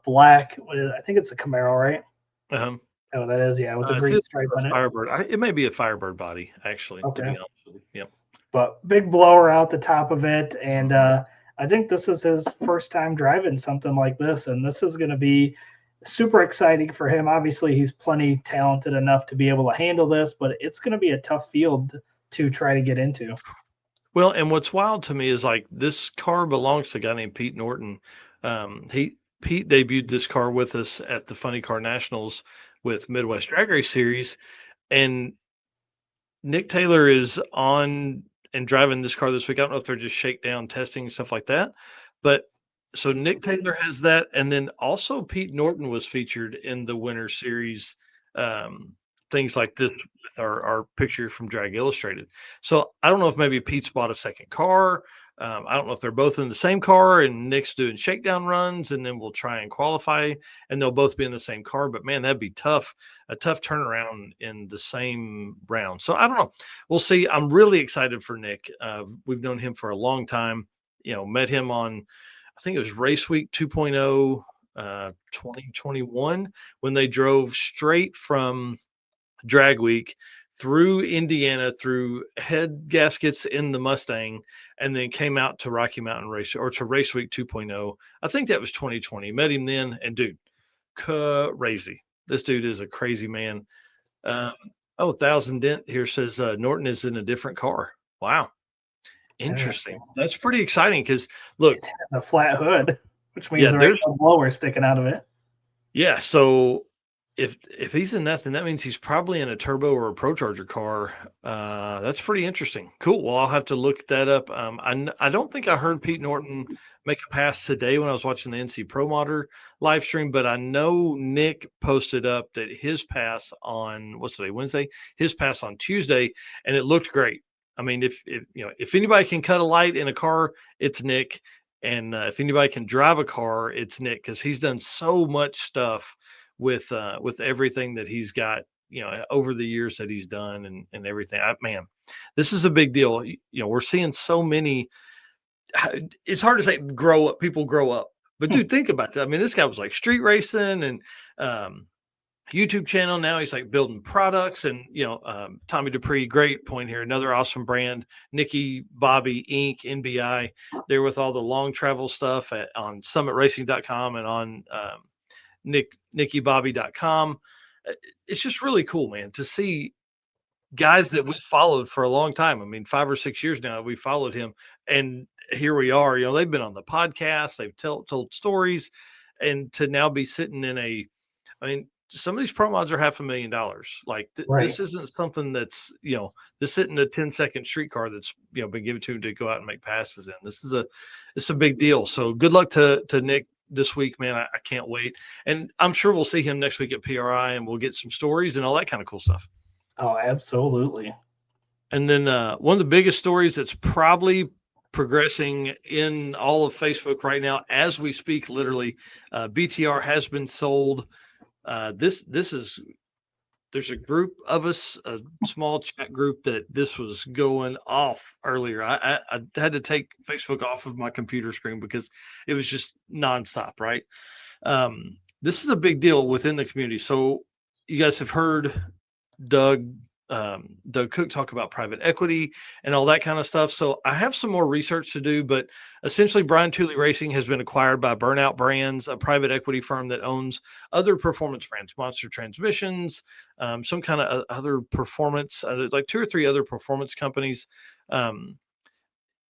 Black, I think it's a Camaro, right? Um, Oh, that is, yeah, with the it's green just stripe a on it. Firebird. It may be a Firebird body, actually, to Okay. be honest with you. Yep. But big blower out the top of it. And Mhm. I think this is his first time driving something like this. And this is going to be super exciting for him. Obviously, he's plenty talented enough to be able to handle this, but it's going to be a tough field to try to get into. Well, and what's wild to me is like this car belongs to a guy named Pete Norton. Pete debuted this car with us at the Funny Car Nationals with Midwest Drag Race Series, and Nick Taylor is on and driving this car this week. I don't know if they're just shakedown testing and stuff like that, but so Nick Taylor has that, and then also Pete Norton was featured in the Winter Series, um, things like this with our picture from Drag Illustrated. So I don't know if maybe Pete's bought a second car. I don't know if they're both in the same car and Nick's doing shakedown runs, and then we'll try and qualify, and they'll both be in the same car. But man, that'd be tough, a tough turnaround in the same round. So I don't know. We'll see. I'm really excited for Nick. We've known him for a long time. Met him on, I think it was Race Week 2.0, 2021, when they drove straight from Drag Week through Indiana, through head gaskets in the Mustang, and then came out to Rocky Mountain Race or to Race Week 2.0. I think that was 2020. Met him then, and dude, crazy. This dude is a crazy man. Um, oh, Thousand Dent here says Norton is in a different car. Wow, interesting. Interesting. That's pretty exciting because look, It has a flat hood, which means yeah, there ain't there's no blower sticking out of it. yeah. So if he's in that, then that means he's probably in a turbo or a pro charger car. That's pretty interesting. Cool. Well, I'll have to look that up. I don't think I heard Pete Norton make a pass today when I was watching the NC Pro Modder live stream, but I know Nick posted up that his pass on what's today, Wednesday, his pass on Tuesday, and it looked great. I mean, if anybody can cut a light in a car, it's Nick. And if anybody can drive a car, it's Nick because he's done so much stuff with everything that he's got, over the years that he's done and everything. Man, this is a big deal. We're seeing so many. It's hard to say grow up. People grow up, but dude, think about that. I mean, this guy was like street racing and um, YouTube channel. Now he's like building products and Tommy Dupree. Great point here. Another awesome brand. Nikki Bobby Inc. NBI. They're with all the long travel stuff on SummitRacing.com and on nickybobby.com. It's just really cool, man, to see guys that we followed for a long time. I mean, 5 or 6 years now, we followed him, and here we are. They've been on the podcast, they've told stories, and to now be sitting in I mean, some of these pro mods are $500,000. Like Right. this isn't something that's this isn't a 10-second streetcar that's been given to him to go out and make passes in. It's a big deal. So good luck to Nick this week, man. I can't wait, and I'm sure we'll see him next week at PRI, and we'll get some stories and all that kind of cool stuff. Oh, absolutely. And then one of the biggest stories that's probably progressing in all of Facebook right now as we speak, literally, BTR has been sold. This is there's a group of us, a small chat group that this was going off earlier. I had to take Facebook off of my computer screen because it was just nonstop, right? This is a big deal within the community. So you guys have heard Doug Doug Cook talk about private equity and all that kind of stuff. So I have some more research to do, but essentially Brian Tooley Racing has been acquired by Burnout Brands, a private equity firm that owns other performance brands, Monster Transmissions, some kind of other performance, like two or three other performance companies. Um,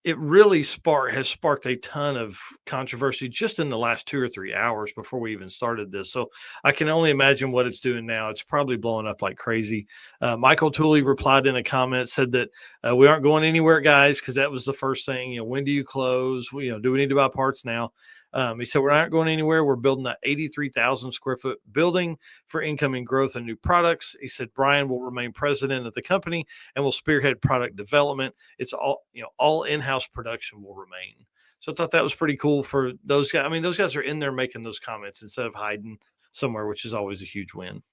it really has sparked a ton of controversy just in the last 2 or 3 hours before we even started this. So I can only imagine what it's doing now. It's probably blowing up like crazy. Michael Tooley replied in a comment, said that we aren't going anywhere, guys, because that was the first thing. When do you close? Do we need to buy parts now? He said, we're not going anywhere. We're building an 83,000 square foot building for incoming growth and new products. He said, Brian will remain president of the company and will spearhead product development. It's all in-house production will remain. So I thought that was pretty cool for those guys. I mean, those guys are in there making those comments instead of hiding somewhere, which is always a huge win.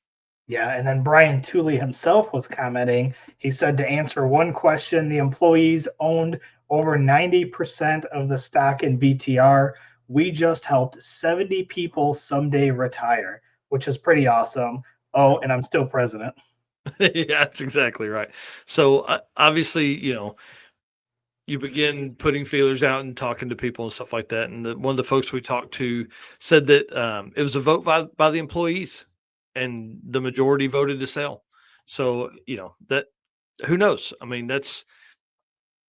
Yeah, and then Brian Tooley himself was commenting. He said, to answer one question, the employees owned over 90% of the stock in BTR. We just helped 70 people someday retire, which is pretty awesome. Oh, and I'm still president. Yeah, that's exactly right. So obviously, you begin putting feelers out and talking to people and stuff like that. And one of the folks we talked to said that it was a vote by the employees, and the majority voted to sell. So that, who knows? I mean, that's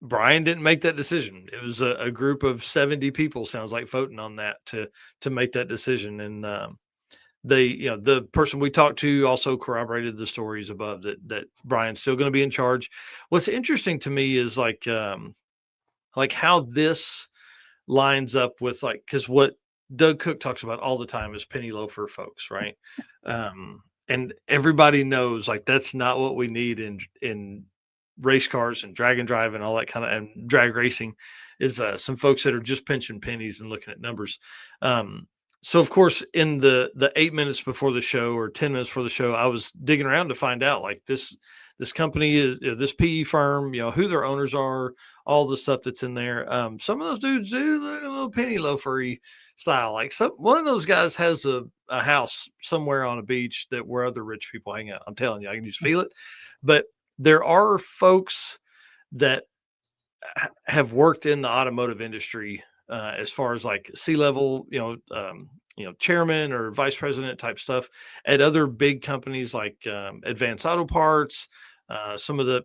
Brian didn't make that decision. It was a group of 70 people, sounds like, voting on that to make that decision. And the person we talked to also corroborated the stories above that Brian's still going to be in charge. What's interesting to me is like how this lines up with, like, because what Doug Cook talks about all the time is penny loafer folks, right? And everybody knows, like, that's not what we need in race cars and drag and drive and all that kind of, and drag racing, is some folks that are just pinching pennies and looking at numbers. So of course, in the 8 minutes before the show or 10 minutes before the show, I was digging around to find out, like, this company is, this PE firm, who their owners are, all the stuff that's in there. Some of those dudes do look a little penny loafery style. Like, one of those guys has a house somewhere on a beach where other rich people hang out. I'm telling you, I can just feel it. But there are folks that have worked in the automotive industry, as far as like C-level, chairman or vice president type stuff at other big companies like Advanced Auto Parts, some of the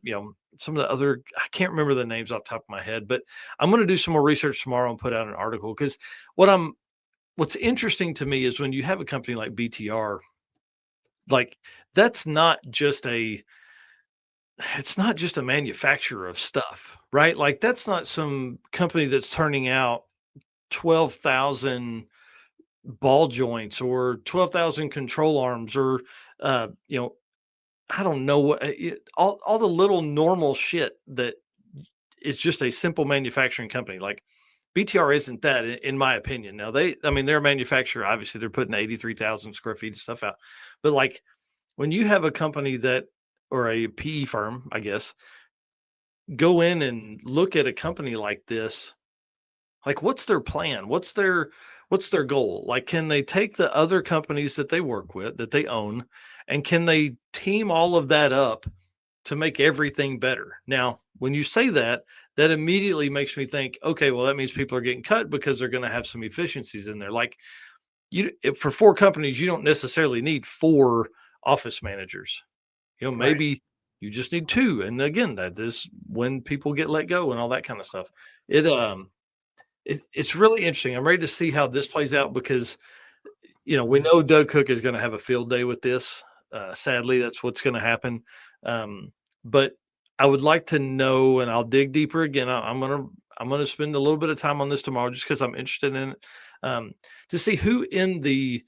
other, I can't remember the names off the top of my head, but I'm going to do some more research tomorrow and put out an article, because what's interesting to me is when you have a company like BTR, like, that's not just it's not just a manufacturer of stuff, right? Like, that's not some company that's turning out 12,000 ball joints or 12,000 control arms, or I don't know what, all the little normal shit that it's just a simple manufacturing company. Like, BTR isn't that, in my opinion. Now, they're a manufacturer. Obviously, they're putting 83,000 square feet of stuff out. But like, when you have a company or a PE firm, I guess, go in and look at a company like this, like, what's their plan? What's their goal? Like, can they take the other companies that they work with, that they own, and can they team all of that up to make everything better? Now, when you say that, that immediately makes me think, okay, well, that means people are getting cut because they're going to have some efficiencies in there. Like, for 4 companies, you don't necessarily need 4 office managers. Maybe Right. you just need 2. And again, that is when people get let go and all that kind of stuff. It's really interesting. I'm ready to see how this plays out, because we know Doug Cook is going to have a field day with this. Sadly, that's what's going to happen. But I would like to know, and I'll dig deeper again. I'm gonna spend a little bit of time on this tomorrow, just because I'm interested in it, to see who in the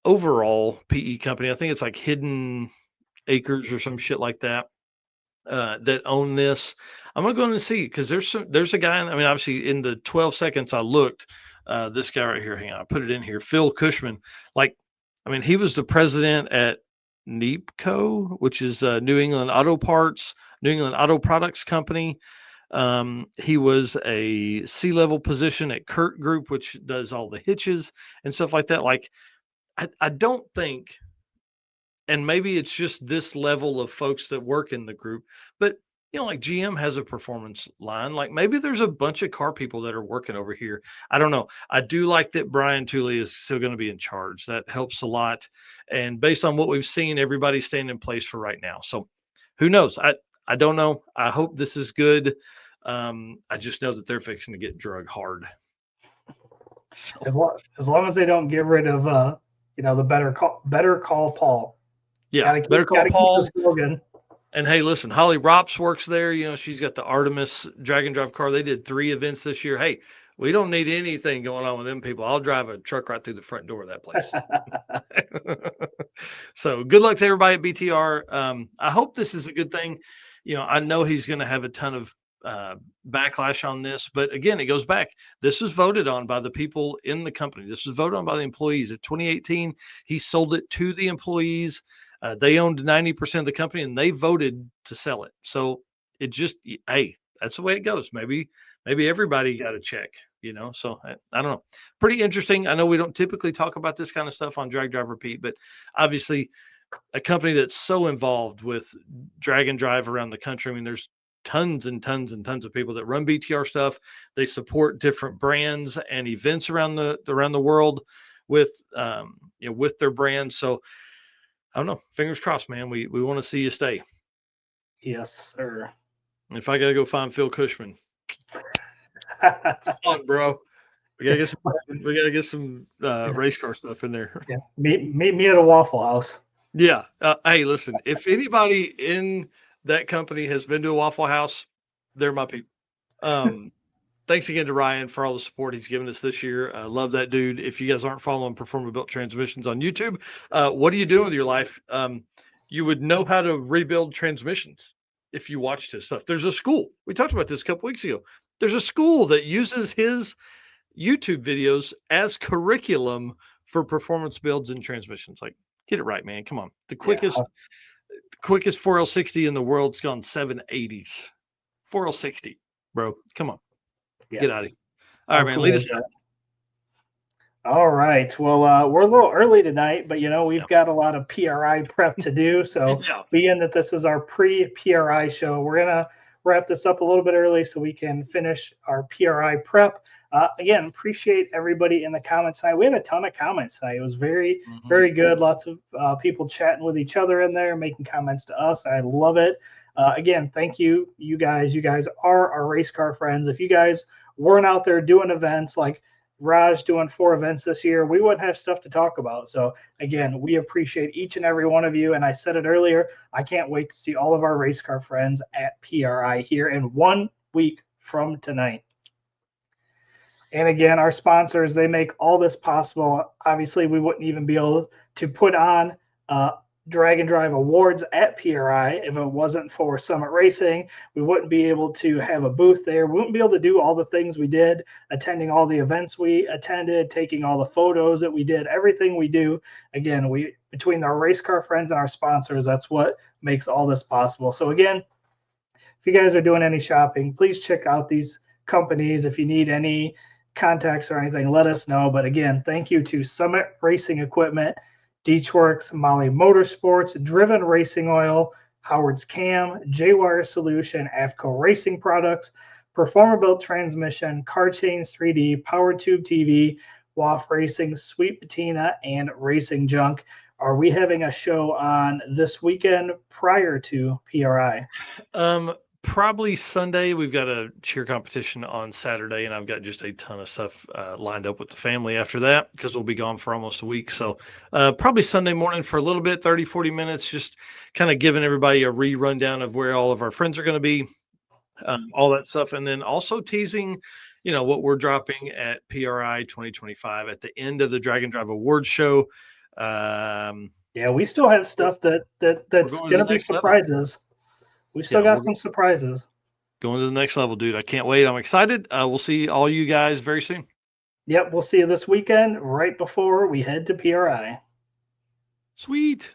overall PE company. I think it's like Hidden Acres or some shit like that, that own this. I'm gonna go in and see, because there's a guy. I mean, obviously, in the 12 seconds I looked, this guy right here. Hang on, I put it in here. Phil Cushman. Like, I mean, he was the president at NEPCO, which is New England Auto Parts, New England Auto Products Company. He was a C-level position at Kurt Group, which does all the hitches and stuff like that. Like, I don't think, and maybe it's just this level of folks that work in the group, but like, GM has a performance line. Like, maybe there's a bunch of car people that are working over here. I don't know. I do like that Brian Tooley is still going to be in charge. That helps a lot. And based on what we've seen, everybody's staying in place for right now. So who knows? I don't know. I hope this is good. I just know that they're fixing to get drug hard. So, as long as they don't get rid of the better call Paul. yeah, better call Paul. Keep the slogan. And hey, listen, Holly Rops works there. She's got the Artemis drag and drive car. They did 3 events this year. Hey, we don't need anything going on with them people. I'll drive a truck right through the front door of that place. So good luck to everybody at BTR. I hope this is a good thing. I know he's going to have a ton of backlash on this, but again, it goes back. This was voted on by the people in the company. This was voted on by the employees. In 2018, he sold it to the employees. They owned 90% of the company, and they voted to sell it. So it just, hey, that's the way it goes. Maybe everybody got a check, So I don't know. Pretty interesting. I know we don't typically talk about this kind of stuff on Drag Drive Repeat, but obviously a company that's so involved with drag and drive around the country. I mean, there's tons and tons and tons of people that run BTR stuff. They support different brands and events around the world with with their brand. So I don't know. Fingers crossed, man. We want to see you stay. Yes, sir. If I gotta go find Phil Cushman, come on, bro. We gotta get some race car stuff in there. Yeah, meet me at a Waffle House. Yeah. Hey, listen. If anybody in that company has been to a Waffle House, they're my people. Thanks again to Ryan for all the support he's given us this year. I love that dude. If you guys aren't following Performer Built Transmissions on YouTube, what are you doing with your life? You would know how to rebuild transmissions if you watched his stuff. There's a school. We talked about this a couple weeks ago. There's a school that uses his YouTube videos as curriculum for performance builds and transmissions. Like, get it right, man. Come on. The quickest 4L60 in the world's gone 780s. 4L60, bro. Come on. Yeah. Get out of here. All right, man. Lead us out. All right. Well, we're a little early tonight, but we've got a lot of PRI prep to do. So being that this is our pre-PRI show, we're gonna wrap this up a little bit early so we can finish our PRI prep. Again, appreciate everybody in the comments tonight. We had a ton of comments tonight. It was very, very good. Lots of people chatting with each other in there, making comments to us. I love it. Again, thank you, you guys. You guys are our race car friends. If you guys weren't out there doing events like Raj doing 4 events this year, we wouldn't have stuff to talk about. So again, we appreciate each and every one of you. And I said it earlier, I can't wait to see all of our race car friends at PRI here in 1 week from tonight. And again, our sponsors, they make all this possible. Obviously, we wouldn't even be able to put on Drag and Drive Awards at PRI if it wasn't for Summit Racing. We wouldn't be able to have a booth there. We wouldn't be able to do all the things we did, attending all the events we attended, taking all the photos that we did, everything we do. Again, between our race car friends and our sponsors, that's what makes all this possible. So again, if you guys are doing any shopping, please check out these companies. If you need any contacts or anything, let us know. But again, thank you to Summit Racing Equipment, Deechworks, Molly Motorsports, Driven Racing Oil, Howard's Cam, J-Wire Solution, AFCO Racing Products, Performer Built Transmission, Car Chains 3D, Power Tube TV, WAF Racing, Sweet Patina, and Racing Junk. Are we having a show on this weekend prior to PRI? Probably Sunday. We've got a cheer competition on Saturday, and I've got just a ton of stuff lined up with the family after that because we'll be gone for almost a week. So probably Sunday morning for a little bit, 30, 40 minutes, just kind of giving everybody a rundown of where all of our friends are going to be, all that stuff. And then also teasing, what we're dropping at PRI 2025 at the end of the Drag and Drive Awards show. Yeah, we still have stuff that's going to be surprises. Level. We still got some surprises. Going to the next level, dude. I can't wait. I'm excited. We'll see all you guys very soon. Yep, we'll see you this weekend right before we head to PRI. Sweet.